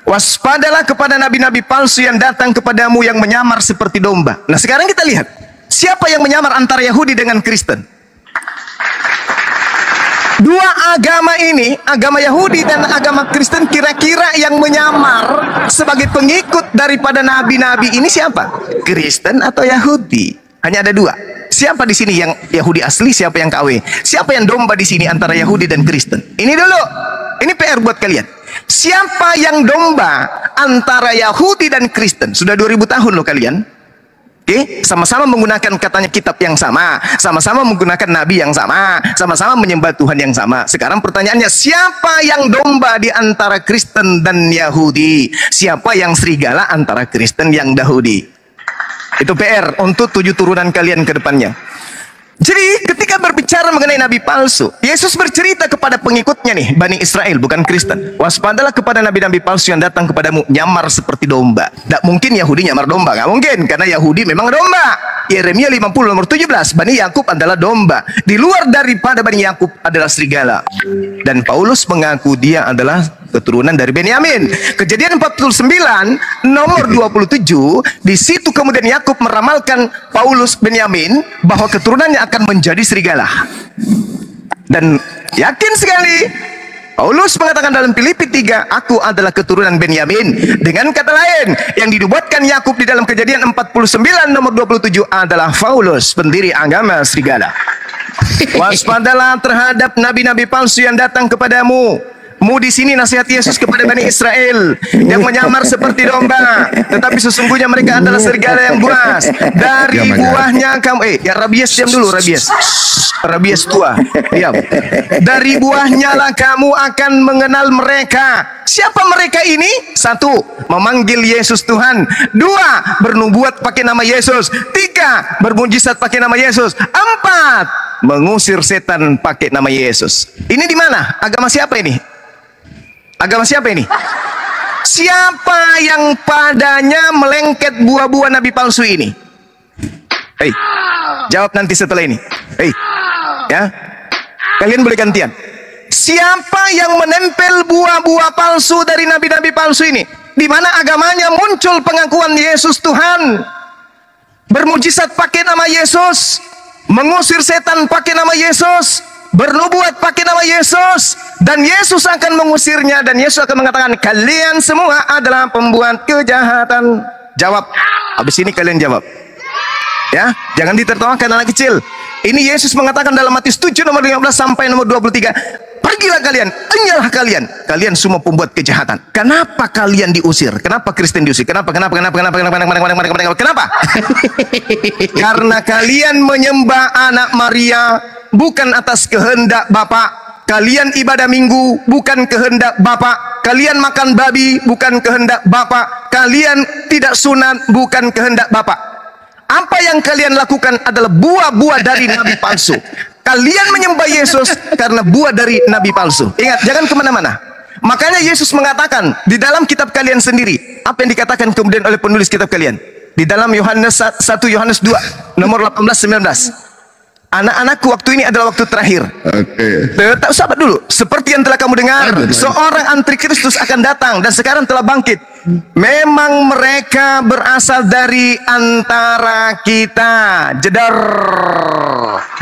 [SPEAKER 1] waspadalah kepada nabi-nabi palsu yang datang kepadamu yang menyamar seperti domba. Nah, sekarang kita lihat, siapa yang menyamar antara Yahudi dengan Kristen? Dua agama ini, agama Yahudi dan agama Kristen, kira-kira yang menyamar sebagai pengikut daripada nabi-nabi ini siapa? Kristen atau Yahudi? Hanya ada 2. Siapa di sini yang Yahudi asli, siapa yang KW? Siapa yang domba di sini antara Yahudi dan Kristen? Ini dulu. Ini PR buat kalian. Siapa yang domba antara Yahudi dan Kristen? Sudah 2000 tahun loh kalian. Oke, sama-sama menggunakan katanya kitab yang sama, sama-sama menggunakan nabi yang sama, sama-sama menyembah Tuhan yang sama. Sekarang pertanyaannya, siapa yang domba di antara Kristen dan Yahudi? Siapa yang serigala antara Kristen yang Yahudi? Itu PR untuk 7 turunan kalian ke depannya. Jadi ketika berbicara mengenai nabi palsu, Yesus bercerita kepada pengikutnya nih, Bani Israel, bukan Kristen. Waspadalah kepada nabi-nabi palsu yang datang kepadamu, nyamar seperti domba. Tidak mungkin Yahudi nyamar domba, nggak mungkin, karena Yahudi memang domba. Yeremia 50 nomor 17, Bani Yakub adalah domba. Di luar daripada Bani Yakub adalah serigala. Dan Paulus mengaku dia adalah keturunan dari Benyamin. Kejadian 49 nomor 27, di situ kemudian Yakub meramalkan Paulus Benyamin bahwa keturunannya akan menjadi serigala. Dan yakin sekali Paulus mengatakan dalam Filipi 3, aku adalah keturunan Benyamin. Dengan kata lain, yang dinubuatkan Yakub di dalam Kejadian 49 nomor 27 adalah Paulus, pendiri agama serigala. Waspadalah terhadap nabi-nabi palsu yang datang kepadamu. Di sini nasihat Yesus kepada Bani Israel yang menyamar seperti domba, tetapi sesungguhnya mereka adalah serigala yang buas. Dari buahnya kamu, ya Rabies, diam dulu Rabies tua, diam. Dari buahnya lah kamu akan mengenal mereka. Siapa mereka ini? 1, memanggil Yesus Tuhan. 2, bernubuat pakai nama Yesus. 3, bermujizat pakai nama Yesus. 4, mengusir setan pakai nama Yesus. Ini di mana? Agama siapa ini? Agama siapa ini? Siapa yang padanya melengket buah-buah nabi palsu ini? Hei, Jawab nanti setelah ini. Ya, kalian boleh gantian. Siapa yang menempel buah-buah palsu dari nabi-nabi palsu ini? Di mana agamanya muncul pengakuan Yesus Tuhan, bermujizat pakai nama Yesus, mengusir setan pakai nama Yesus, bernubuat pakai nama Yesus, dan Yesus akan mengusirnya, dan Yesus akan mengatakan kalian semua adalah pembuat kejahatan. Jawab. Habis ini kalian jawab. Ya, jangan ditertawakan anak kecil. Ini Yesus mengatakan dalam Matius 7 nomor 15 sampai nomor 23. Pergilah kalian, enyahlah kalian semua pembuat kejahatan. Kenapa kalian diusir? Kenapa Kristen diusir? Kenapa? Karena kalian menyembah anak Maria bukan atas kehendak Bapa. Kalian ibadah minggu bukan kehendak Bapa. Kalian makan babi bukan kehendak Bapa. Kalian tidak sunat bukan kehendak Bapa. Apa yang kalian lakukan adalah buah-buah dari nabi palsu. Kalian menyembah Yesus karena buah dari nabi palsu. Ingat, jangan kemana-mana. Makanya Yesus mengatakan di dalam kitab kalian sendiri, apa yang dikatakan kemudian oleh penulis kitab kalian di dalam Yohanes 1 Yohanes 2 nomor 18-19. Anak-anakku, waktu ini adalah waktu terakhir. Tetap sabar dulu. Seperti yang telah kamu dengar, seorang antikristus akan datang dan sekarang telah bangkit. Memang mereka berasal dari antara kita. Jedar.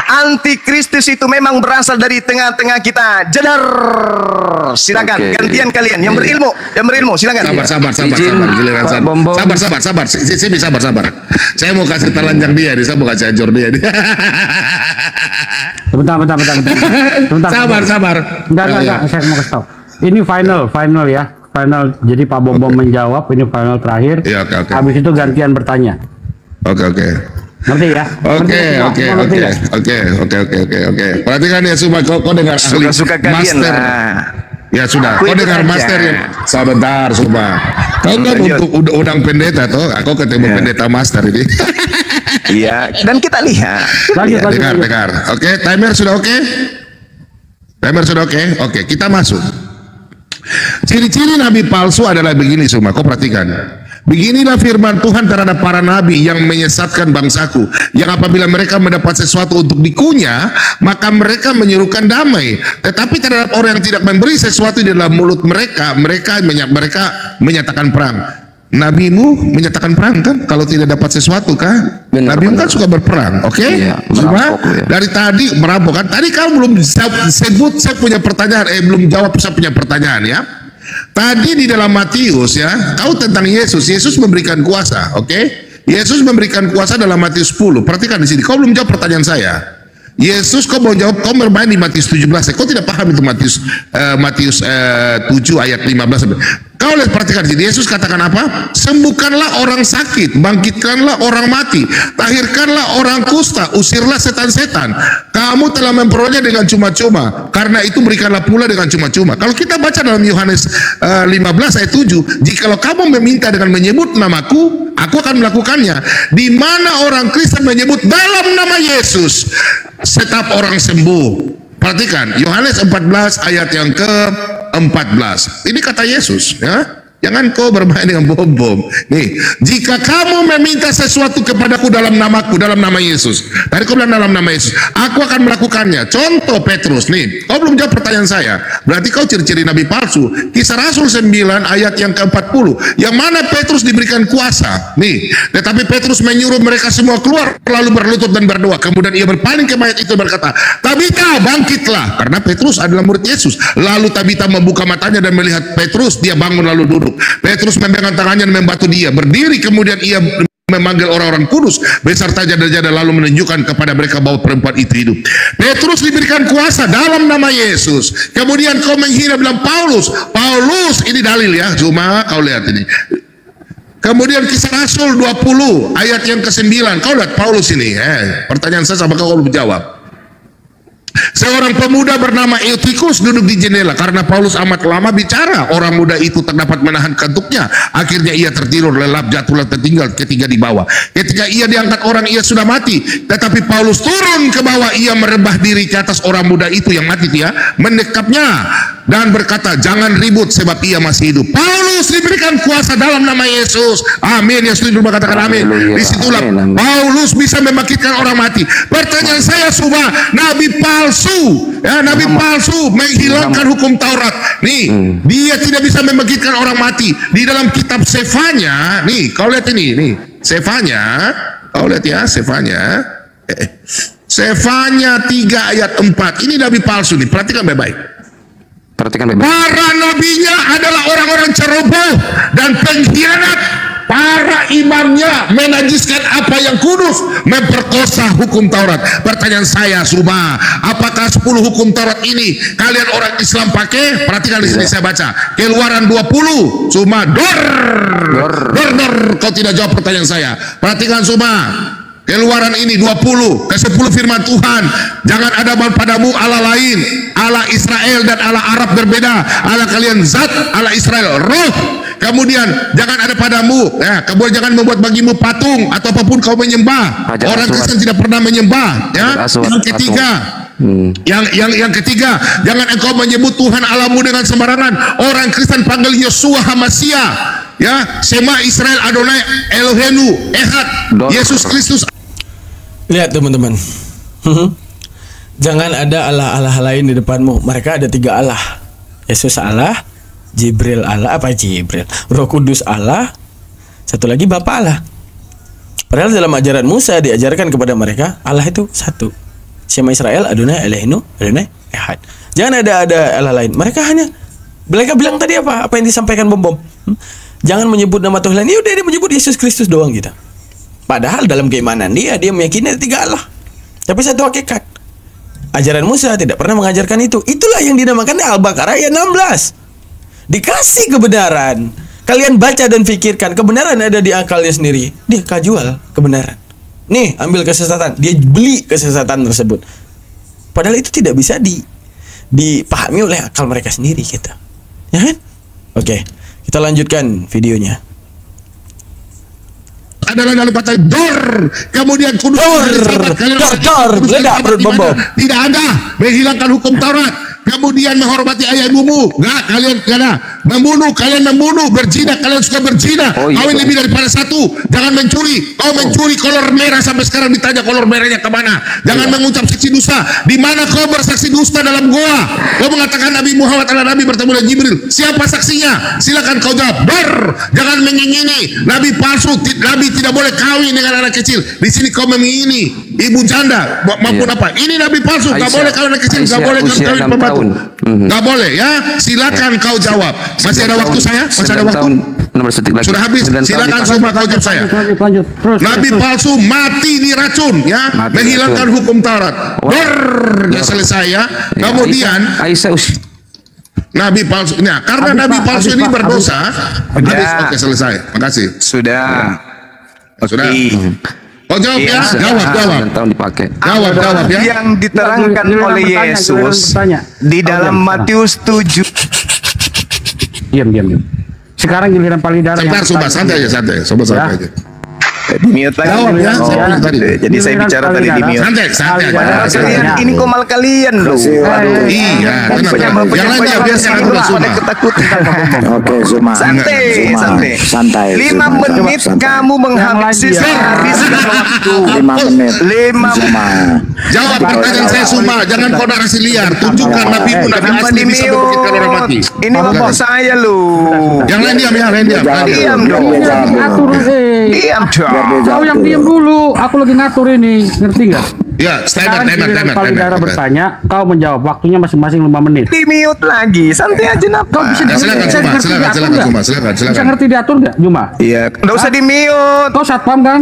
[SPEAKER 1] Antikristus itu memang berasal dari tengah-tengah kita. Jedar. Silakan gantian kalian yang berilmu, silakan.
[SPEAKER 3] Sabar. Giliran sabar. Sini sabar. Saya mau kasih telanjang dia, saya mau kasih ajor dia.
[SPEAKER 5] Bentar.
[SPEAKER 3] Sabar.
[SPEAKER 5] Enggak, saya mau kasih tahu. Ini final ya. Final. Jadi Pak Bom menjawab, ini final terakhir.
[SPEAKER 3] Ya, oke.
[SPEAKER 5] Habis itu gantian bertanya.
[SPEAKER 3] Oke.
[SPEAKER 5] Ngerti ya?
[SPEAKER 3] Oke. Perhatikan ya semua, kau dengar ahli
[SPEAKER 1] Suka-suka kalian
[SPEAKER 3] master.
[SPEAKER 1] lah.
[SPEAKER 3] Ya sudah, kau dengar master ya. Sebentar, semua. Kau kan untuk undang pendeta toh, aku ketemu pendeta master ini.
[SPEAKER 1] Iya, dan kita lihat.
[SPEAKER 3] Dengar. Oke, timer sudah oke? Oke, kita masuk. Ciri-ciri nabi palsu adalah begini semua, kau perhatikan. Beginilah firman Tuhan terhadap para nabi yang menyesatkan bangsaku, yang apabila mereka mendapat sesuatu untuk dikunyah, maka mereka menyerukan damai. Tetapi terhadap orang yang tidak memberi sesuatu di dalam mulut mereka menyatakan perang. Nabimu menyatakan perang kan? Kalau tidak dapat sesuatu kan? Nabimu kan suka berperang, oke?
[SPEAKER 6] Iya,
[SPEAKER 3] Cuma
[SPEAKER 6] merampok, ya.
[SPEAKER 3] dari tadi merampok kan? Tadi kamu belum sebut saya punya pertanyaan, belum jawab saya punya pertanyaan ya. Tadi di dalam Matius ya, kau tentang Yesus memberikan kuasa, oke? Yesus memberikan kuasa dalam Matius 10. Perhatikan di sini, kau belum jawab pertanyaan saya. Yesus kau mau jawab, kau bermain di Matius 17. Kau tidak paham itu Matius 7 ayat 15. Kau lihat, perhatikan di sini, Yesus katakan apa? Sembuhkanlah orang sakit, bangkitkanlah orang mati, tahirkanlah orang kusta, usirlah setan-setan. Kamu telah memperolehnya dengan cuma-cuma, karena itu berikanlah pula dengan cuma-cuma. Kalau kita baca dalam Yohanes 15 ayat 7, jikalau kamu meminta dengan menyebut namaku, aku akan melakukannya. Di mana orang Kristen menyebut dalam nama Yesus, setiap orang sembuh. Perhatikan Yohanes 14 ayat yang ke-14. Ini kata Yesus ya. Jangan kau bermain dengan bom-bom. Nih, jika kamu meminta sesuatu kepadaku dalam namaku, dalam nama Yesus. Tadi kau bilang dalam nama Yesus, aku akan melakukannya. Contoh Petrus, nih, kau belum jawab pertanyaan saya. Berarti kau ciri-ciri nabi palsu. Kisah Rasul 9 ayat yang ke-40. Yang mana Petrus diberikan kuasa. Nih, tetapi Petrus menyuruh mereka semua keluar, lalu berlutut dan berdoa. Kemudian ia berpaling ke mayat itu dan berkata, Tabita, bangkitlah. Karena Petrus adalah murid Yesus. Lalu Tabita membuka matanya dan melihat Petrus, dia bangun lalu duduk. Petrus memegang tangannya dan membantu dia berdiri. Kemudian ia memanggil orang-orang kudus beserta janda-janda, lalu menunjukkan kepada mereka bahwa perempuan itu hidup. Petrus diberikan kuasa dalam nama Yesus. Kemudian kau menghina bilang Paulus, ini dalil ya. Cuma kau lihat ini. Kemudian Kisah Rasul 20 ayat yang ke-9. Kau lihat Paulus ini. Pertanyaan saya sama kau belum jawab. Seorang pemuda bernama Eutikus duduk di jendela. Karena Paulus amat lama bicara, orang muda itu terdapat menahan kantuknya. Akhirnya ia tertidur lelap, jatuhlah tertinggal ketika di bawah. Ketika ia diangkat orang, ia sudah mati. Tetapi Paulus turun ke bawah, ia merebah diri ke atas orang muda itu yang mati dia, mendekapnya dan berkata, jangan ribut sebab ia masih hidup. Paulus diberikan kuasa dalam nama Yesus. Amin. Yang setuju katakan amin. Disitulah Paulus bisa membangkitkan orang mati. Pertanyaan saya semua, nabi palsu, ya, nabi palsu menghilangkan hukum Taurat. Nih, dia tidak bisa membangkitkan orang mati. Di dalam kitab Sefanya, nih, kau lihat ini, nih, Sefanya, kau lihat ya, Sefanya. Sefanya 3 ayat 4. Ini nabi palsu nih, perhatikan baik-baik.
[SPEAKER 6] Perhatikan baik-baik.
[SPEAKER 3] Para nabinya adalah orang-orang ceroboh dan pengkhianat. Para imamnya menajiskan apa yang kudus, memperkosa hukum Taurat. Pertanyaan saya, Suma, apakah 10 hukum Taurat ini kalian orang Islam pakai? Perhatikan di sini saya baca. Keluaran 20, Suma, dor. Kau tidak jawab pertanyaan saya. Perhatikan, Suma. Keluaran ini 20 ke 10 firman Tuhan. Jangan ada padamu Allah lain. Allah Israel dan Allah Arab berbeda. Allah kalian zat, Allah Israel roh. Kemudian jangan ada padamu, ya, jangan membuat bagimu patung atau apapun kau menyembah. Orang Kristen tidak pernah menyembah, ya. Yang ketiga, yang ketiga, jangan engkau menyebut Tuhan Allahmu dengan sembarangan. Orang Kristen panggil Yeshua HaMashiach, ya, Shema Israel Adonai Elohenu Ehad, Yesus Kristus.
[SPEAKER 2] Lihat teman-teman, jangan ada Allah-Allah lain di depanmu. Mereka ada 3 Allah. Yesus Allah, Jibril Allah, Roh Kudus Allah, satu lagi Bapa Allah. Padahal dalam ajaran Musa diajarkan kepada mereka Allah itu satu. Shema Israel Adonai Elohenu Adonai Ehad. Jangan ada Allah lain. Mereka bilang tadi apa yang disampaikan bom. Jangan menyebut nama Tuhan lain. Ya udah, dia menyebut Yesus Kristus doang gitu. Padahal dalam keimanan dia meyakini ada 3 Allah, tapi satu hakikat. Ajaran Musa tidak pernah mengajarkan itu. Itulah yang dinamakan Al-Baqarah ayat 16. Dikasih kebenaran, kalian baca dan pikirkan. Kebenaran ada di akalnya sendiri. Dia jual kebenaran. Nih, ambil kesesatan. Dia beli kesesatan tersebut. Padahal itu tidak bisa dipahami oleh akal mereka sendiri gitu. Ya kan? Oke, kita lanjutkan videonya.
[SPEAKER 3] Adalah dalam kata dor, kemudian kudus
[SPEAKER 2] meledak perut bom.
[SPEAKER 3] Tidak ada menghilangkan hukum Taurat. Kemudian menghormati ayah ibumu. Membunuh, kalian membunuh. Berzina, kalian suka berzina. Kawin lebih daripada 1. Jangan mencuri. Kau mencuri kolor merah, sampai sekarang ditanya kolor merahnya kemana. Jangan mengucap saksi dusta. Di mana kau bersaksi dusta dalam goa? Kau mengatakan Nabi Muhammad adalah Nabi bertemu dengan Jibril. Siapa saksinya? Silakan kau jawab. Jangan mengingini. Nabi palsu. Nabi tidak boleh kawin dengan anak kecil. Di sini kau mengingini ibu janda maupun apa. Ini Nabi palsu. Gak boleh kawin anak kecil. Gak boleh kawin pembantu. Nggak boleh, ya. Silakan kau jawab. Masih ada waktu saya? Masih ada waktu? Sudah habis. Silakan semua kau jawab saya. Nabi palsu mati diracun, ya, menghilangkan hukum Taurat. Ya selesai, ya. Kemudian Nabi palsu. Nah, karena Nabi palsu ini berdosa. Oke, selesai. Makasih.
[SPEAKER 1] Sudah.
[SPEAKER 3] Oh, jawab ya, jawab.
[SPEAKER 6] Tahun dipakai.
[SPEAKER 3] Jawab ya.
[SPEAKER 1] Yang diterangkan oleh Yesus di dalam Matius 7.
[SPEAKER 5] Diam. Sekarang giliran Palidara.
[SPEAKER 3] Sebentar, santai aja.
[SPEAKER 1] Di mute lagi. Jadi saya bicara tadi di mute.
[SPEAKER 3] Santai.
[SPEAKER 1] Ini komal kalian loh.
[SPEAKER 3] Iya, tenang. Yang lain ya biasa
[SPEAKER 1] pada ketakutan.
[SPEAKER 7] Oke, Zuma.
[SPEAKER 1] Santai. 5 menit kamu menghabiskan waktu.
[SPEAKER 7] 5 menit.
[SPEAKER 1] 5
[SPEAKER 7] Zuma.
[SPEAKER 3] Jawab pertanyaan saya semua. Jangan kau narasi liar. Tunjukkan Nabi pun Nabi asli bisa membangkitkan orang mati.
[SPEAKER 1] Ini waktu saya loh.
[SPEAKER 3] Yang lain diam.
[SPEAKER 1] Diam dong. Diam dong.
[SPEAKER 5] Kau yang diam dulu. Aku lagi ngatur ini. Ngerti nggak?
[SPEAKER 3] Ya, standar.
[SPEAKER 5] Palidara bertanya, kau menjawab. Waktunya masing-masing 5 menit.
[SPEAKER 1] Di mute lagi. Santai aja napa.
[SPEAKER 5] Kau bisa
[SPEAKER 3] silakan.
[SPEAKER 5] Bisa ngerti diatur nggak, Juma?
[SPEAKER 1] Iya. Nggak usah di mute.
[SPEAKER 5] Kau satpam kan?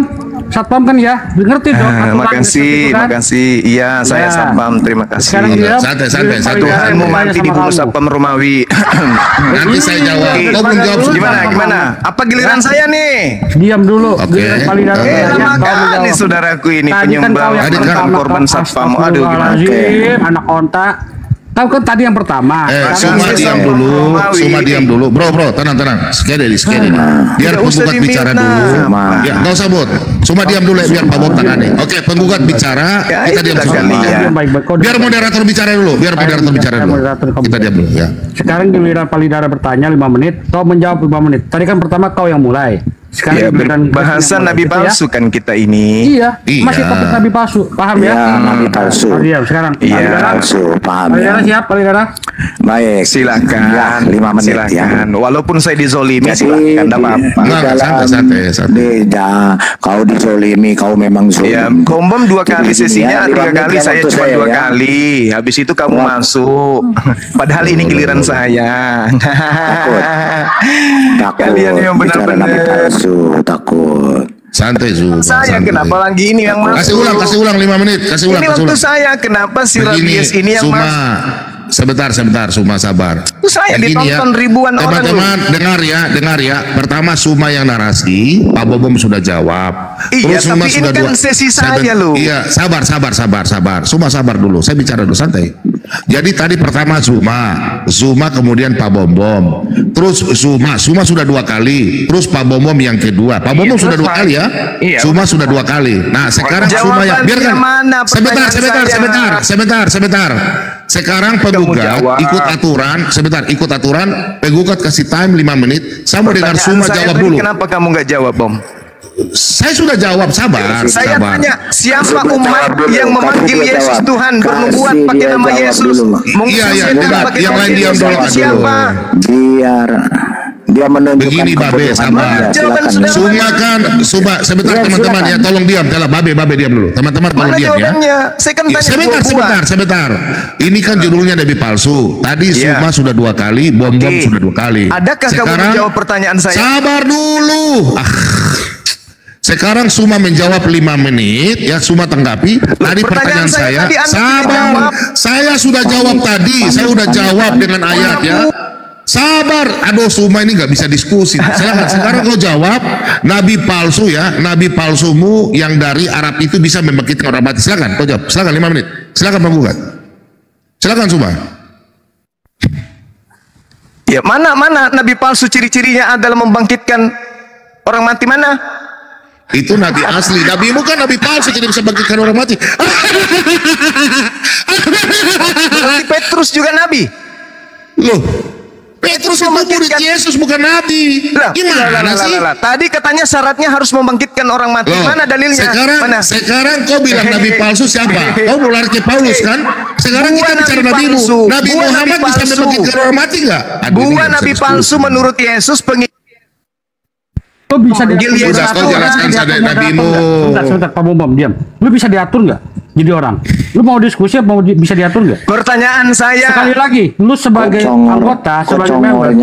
[SPEAKER 5] Satpam kan ya, ngerti dong.
[SPEAKER 1] Makasih. Iya, saya Satpam. Terima kasih.
[SPEAKER 5] Sekarang dia
[SPEAKER 3] Santai.
[SPEAKER 1] Tuhanmu mati di bulu Satpam Romawi.
[SPEAKER 3] Nanti saya jawab. Kau belum jawab.
[SPEAKER 1] Gimana? Apa giliran saya nih?
[SPEAKER 5] Diam dulu.
[SPEAKER 3] Oke.
[SPEAKER 1] Makanya saudaraku ini
[SPEAKER 5] Tadi kan kau yang
[SPEAKER 1] penyumbang korban Satpam. Aduh, gimana?
[SPEAKER 5] Anak onta. Kau kan tadi yang pertama.
[SPEAKER 3] Suma diam dulu. Bro, tenang. Sekali. Biar penggugat bicara dulu. Ya, nggak usah bot. Suma diam dulu ya, biar Pak Bob tangani. Oke, penggugat bicara, kita diam semua. Biar moderator bicara dulu. Kita diam dulu ya.
[SPEAKER 5] Sekarang giliran Palidara bertanya 5 menit, kau menjawab 5 menit. Tadi kan pertama kau yang mulai. Sekarang
[SPEAKER 1] bahasa nabi palsu kan kita ini.
[SPEAKER 5] Iya. Masih topik nabi palsu, paham ya?
[SPEAKER 7] Nabi palsu.
[SPEAKER 5] Sekarang.
[SPEAKER 7] Iya, palsu, paham ya.
[SPEAKER 5] Siap, Palidara?
[SPEAKER 7] Baik.
[SPEAKER 1] Silakan.
[SPEAKER 7] Ya, 5 menit ya.
[SPEAKER 1] Walaupun saya dizolimi, silakan, tidak apa-apa.
[SPEAKER 3] Santai.
[SPEAKER 7] Beda. Kau dizolimi, kau memang zolim.
[SPEAKER 1] Ya, Bom 2 kali sesinya, 3 kali, saya cuma 2
[SPEAKER 7] ya.
[SPEAKER 1] kali. Habis itu kamu masuk. Padahal ini giliran saya.
[SPEAKER 7] Takut.
[SPEAKER 1] Kalian yang benar-benar.
[SPEAKER 7] Takut.
[SPEAKER 3] Santai Zu.
[SPEAKER 1] Saya kenapa lagi ini yang masuk?
[SPEAKER 3] Kasih ulang 5 menit.
[SPEAKER 1] Ini waktu saya, kenapa si Rabies ini yang masuk?
[SPEAKER 3] Sebentar, Suma sabar.
[SPEAKER 1] Itu saya ditonton ribuan orang.
[SPEAKER 3] Teman-teman dengar ya. Pertama Suma yang narasi, Pak Bobom sudah jawab.
[SPEAKER 1] Iya,
[SPEAKER 3] terus Suma
[SPEAKER 1] tapi ini kan sesi saya loh.
[SPEAKER 3] Iya, sabar. Suma sabar dulu. Saya bicara dulu santai. Jadi tadi pertama Suma kemudian Pak Bom. Terus Suma sudah 2 kali. Terus Pak Bom yang kedua. Pak Bom sudah 2 kali ya.
[SPEAKER 1] Iya,
[SPEAKER 3] Suma sudah 2 kali. Nah, sekarang Suma yang biarkan. Sebentar. Sekarang penggugat ikut aturan, penggugat kasih time 5 menit. Saya mau dengar Suma jawab dulu.
[SPEAKER 1] Kenapa kamu nggak jawab, Bom?
[SPEAKER 3] Saya sudah jawab, sabar.
[SPEAKER 1] Saya tanya, siapa umat yang memanggil Yesus Tuhan, bernubuat pakai nama Yesus?
[SPEAKER 3] Iya, dengar. Yang lain diam dulu.
[SPEAKER 1] Siapa?
[SPEAKER 7] Biar dia menunjukkan
[SPEAKER 3] begini, Babe, sabar. Suma, sebentar teman-teman ya, tolong diam. Babe diam dulu. Teman-teman tolong diam ya.
[SPEAKER 1] Saya kan tanya
[SPEAKER 3] sebentar. Ini kan judulnya nabi palsu. Tadi Suma sudah 2 kali, Bom sudah 2 kali.
[SPEAKER 1] Adakah kamu menjawab pertanyaan saya?
[SPEAKER 3] Sabar dulu. Sekarang Suma menjawab 5 menit ya, Suma tanggapi. Tadi pertanyaan saya. Sabar. Saya sudah jawab tadi. Saya sudah jawab dengan ayat ya. Sabar, aduh Suma ini nggak bisa diskusi. Sekarang kau jawab, nabi palsu ya, nabi palsumu yang dari Arab itu bisa membangkitkan orang mati. Silakan, kau jawab. Silakan 5 menit. Silakan penggugat. Silakan Suma.
[SPEAKER 1] Ya, mana nabi palsu ciri-cirinya adalah membangkitkan orang mati mana?
[SPEAKER 3] Itu nabi asli. Nabimu kan nabi palsu jadi bisa bangkitkan orang mati.
[SPEAKER 1] Berarti Petrus juga nabi.
[SPEAKER 3] Loh, Petrus itu murid Yesus bukan nabi. Gimana sih?
[SPEAKER 1] Tadi katanya syaratnya harus membangkitkan orang mati. Mana dalilnya?
[SPEAKER 3] Sekarang kau bilang nabi palsu siapa? Kau mau lari ke Paulus kan? Sekarang kita bicara nabimu. Nabi Muhammad bisa membangkitkan orang mati nggak?
[SPEAKER 1] Bukan nabi palsu menurut Yesus.
[SPEAKER 5] Lu bisa diatur.
[SPEAKER 3] Kau jelaskan saja nabimu.
[SPEAKER 5] Sebentar, Pak Bom, diam. Lu bisa diatur nggak jadi orang? Lu mau diskusi apa bisa diatur nggak?
[SPEAKER 1] Pertanyaan saya
[SPEAKER 5] sekali lagi, lu sebagai anggota, sebagai member,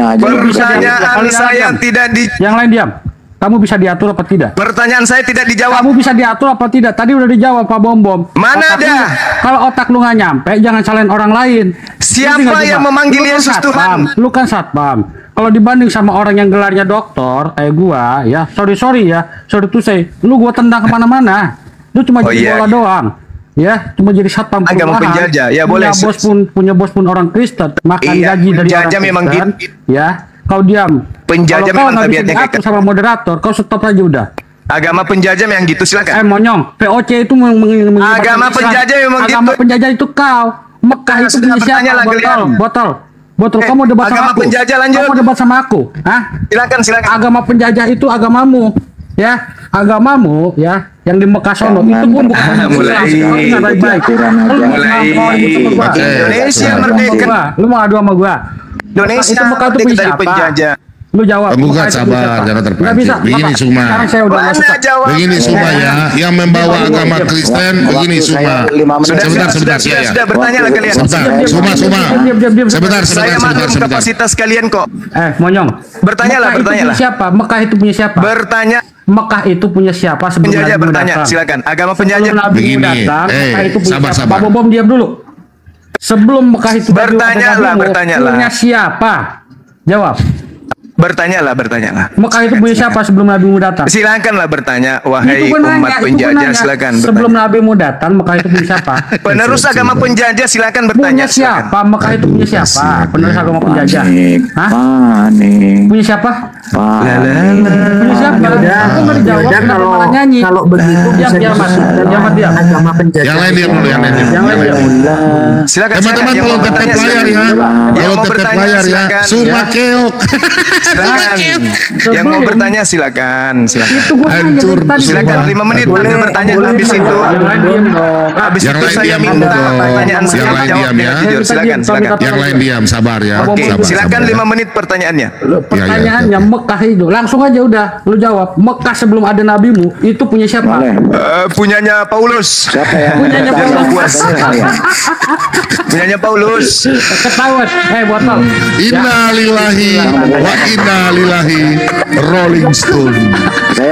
[SPEAKER 1] pertanyaan saya tidak di.
[SPEAKER 5] Yang lain diam. Kamu bisa diatur apa tidak?
[SPEAKER 1] Pertanyaan saya tidak dijawab.
[SPEAKER 5] Kamu bisa diatur apa tidak? Tadi udah dijawab Pak Bom.
[SPEAKER 1] Mana ada?
[SPEAKER 5] Kalau otak lu nggak nyampe, jangan salahin orang lain.
[SPEAKER 1] Siapa yang memanggil Yesus Tuhan?
[SPEAKER 5] Lu kan satpam. Kalau dibanding sama orang yang gelarnya doktor kayak gua ya, sorry to say, lu gua tendang kemana-mana. Lu cuma jadi bola doang. Ya, cuma jadi satpam
[SPEAKER 1] agama penjajah. Ya boleh.
[SPEAKER 5] Punya bos pun orang Kristen, makan gaji dari orang Kristen. Memang gitu. Ya, kau diam.
[SPEAKER 1] Penjajah memang tabiatnya kayak
[SPEAKER 5] sama moderator, kau stop aja udah.
[SPEAKER 1] Agama penjajah yang gitu, silakan.
[SPEAKER 5] Monyong, VOC itu
[SPEAKER 1] agama penjajah memang gitu.
[SPEAKER 5] Agama penjajah itu kau. Mekah itu punya siapa? Botol, kamu debat sama aku.
[SPEAKER 1] Penjajah lanjut.
[SPEAKER 5] Kamu debat sama aku. Hah?
[SPEAKER 1] Silakan.
[SPEAKER 5] Agama penjajah itu agamamu. Ya, agamamu ya yang di Mekah sono itu pun bukan
[SPEAKER 1] mulai
[SPEAKER 5] baik.
[SPEAKER 1] Indonesia merdeka.
[SPEAKER 5] Lu mau adu sama gua?
[SPEAKER 1] Indonesia
[SPEAKER 5] itu Mekah itu punya siapa? Lu jawab.
[SPEAKER 3] Penggugat sabar, jangan terpancing. Begini Suma. Begini Suma ya, yang membawa agama Kristen. Begini Suma. Sebentar ya.
[SPEAKER 1] Sudah bertanya lah kalian.
[SPEAKER 3] Suma. Sebentar.
[SPEAKER 1] Saya maklum kapasitas kalian kok.
[SPEAKER 5] Monyong.
[SPEAKER 1] Bertanyalah.
[SPEAKER 5] Siapa? Mekah itu punya siapa?
[SPEAKER 1] Bertanya.
[SPEAKER 5] Mekah itu punya siapa sebelum
[SPEAKER 1] Penjajah
[SPEAKER 5] Nabi
[SPEAKER 1] bertanya,
[SPEAKER 5] datang?
[SPEAKER 1] silakan. Agama
[SPEAKER 5] Sebelum
[SPEAKER 1] penjajah.
[SPEAKER 5] Nabi
[SPEAKER 3] Begini,
[SPEAKER 5] datang, Mekah itu punya
[SPEAKER 3] sabar,
[SPEAKER 5] siapa?
[SPEAKER 3] sabar.
[SPEAKER 5] Pak Bom diam dulu. Sebelum Mekah itu
[SPEAKER 1] Bertanyalah, bertanyalah.
[SPEAKER 5] punya siapa? Jawab.
[SPEAKER 1] Bertanyalah.
[SPEAKER 5] Mekah itu punya siapa sebelum Nabi mu datang?
[SPEAKER 1] Silakanlah bertanya,
[SPEAKER 5] Itu
[SPEAKER 1] wahai
[SPEAKER 5] gua nanya,
[SPEAKER 1] umat
[SPEAKER 5] itu gua
[SPEAKER 1] penjajah,
[SPEAKER 5] nanya.
[SPEAKER 1] silakan
[SPEAKER 5] Sebelum
[SPEAKER 1] bertanya.
[SPEAKER 5] Nabi mu datang, Mekah itu punya siapa?
[SPEAKER 1] Penerus agama penjajah silakan
[SPEAKER 5] Punya
[SPEAKER 1] bertanya. Silakan.
[SPEAKER 5] siapa? Mekah itu punya siapa? Penerus agama penjajah. Hah?
[SPEAKER 7] Panik.
[SPEAKER 5] Punya siapa?
[SPEAKER 7] Panik.
[SPEAKER 5] Punya siapa? Aku nggak dijawab.
[SPEAKER 8] Dan
[SPEAKER 5] Kenapa
[SPEAKER 8] kalau
[SPEAKER 5] malah nyanyi?
[SPEAKER 8] begitu
[SPEAKER 5] Diam,
[SPEAKER 8] bisa
[SPEAKER 5] diam, Mas.
[SPEAKER 8] disebut
[SPEAKER 5] Diam, diam.
[SPEAKER 8] agama penjajah.
[SPEAKER 3] Yang lain diam dulu, yang lain diam.
[SPEAKER 5] Yang lain diam.
[SPEAKER 1] Silakan.
[SPEAKER 3] Teman-teman
[SPEAKER 1] Yang
[SPEAKER 3] kalau
[SPEAKER 1] mau
[SPEAKER 3] tetap
[SPEAKER 1] bertanya,
[SPEAKER 3] layar ya,
[SPEAKER 1] silakan. Yang
[SPEAKER 3] kalau
[SPEAKER 1] mau
[SPEAKER 3] tetap
[SPEAKER 1] bertanya
[SPEAKER 3] layar ya,
[SPEAKER 1] silakan.
[SPEAKER 3] semua keok.
[SPEAKER 1] Silakan. Yang mau bertanya silakan.
[SPEAKER 5] Itu gua nanya
[SPEAKER 3] Hancur
[SPEAKER 5] dari tadi.
[SPEAKER 1] Silakan 5 menit Anda bertanya, habis itu
[SPEAKER 5] Yang lain diam dong.
[SPEAKER 1] habis
[SPEAKER 3] Yang
[SPEAKER 1] itu
[SPEAKER 3] lain
[SPEAKER 1] saya
[SPEAKER 3] diam
[SPEAKER 1] minta
[SPEAKER 3] dulu dong.
[SPEAKER 1] pertanyaan
[SPEAKER 3] Yang
[SPEAKER 1] saya
[SPEAKER 3] lain
[SPEAKER 1] dijawab
[SPEAKER 3] diam
[SPEAKER 1] dengan
[SPEAKER 3] ya.
[SPEAKER 1] jujur. Silakan.
[SPEAKER 3] Yang lain diam, sabar ya.
[SPEAKER 1] Oke,
[SPEAKER 3] Sabar,
[SPEAKER 1] silakan
[SPEAKER 3] sabar,
[SPEAKER 1] 5
[SPEAKER 3] ya.
[SPEAKER 1] menit pertanyaannya.
[SPEAKER 5] Pertanyaannya Mekah itu langsung aja udah lu jawab. Mekah sebelum ada nabimu itu punya siapa?
[SPEAKER 7] Boleh.
[SPEAKER 1] Punyanya Paulus.
[SPEAKER 7] Siapa yang
[SPEAKER 5] Punyanya Paulus.
[SPEAKER 1] Punyanya Paulus.
[SPEAKER 5] Ketahuan. Botol.
[SPEAKER 3] Innalillahi wa innalillahi Rolling Stone.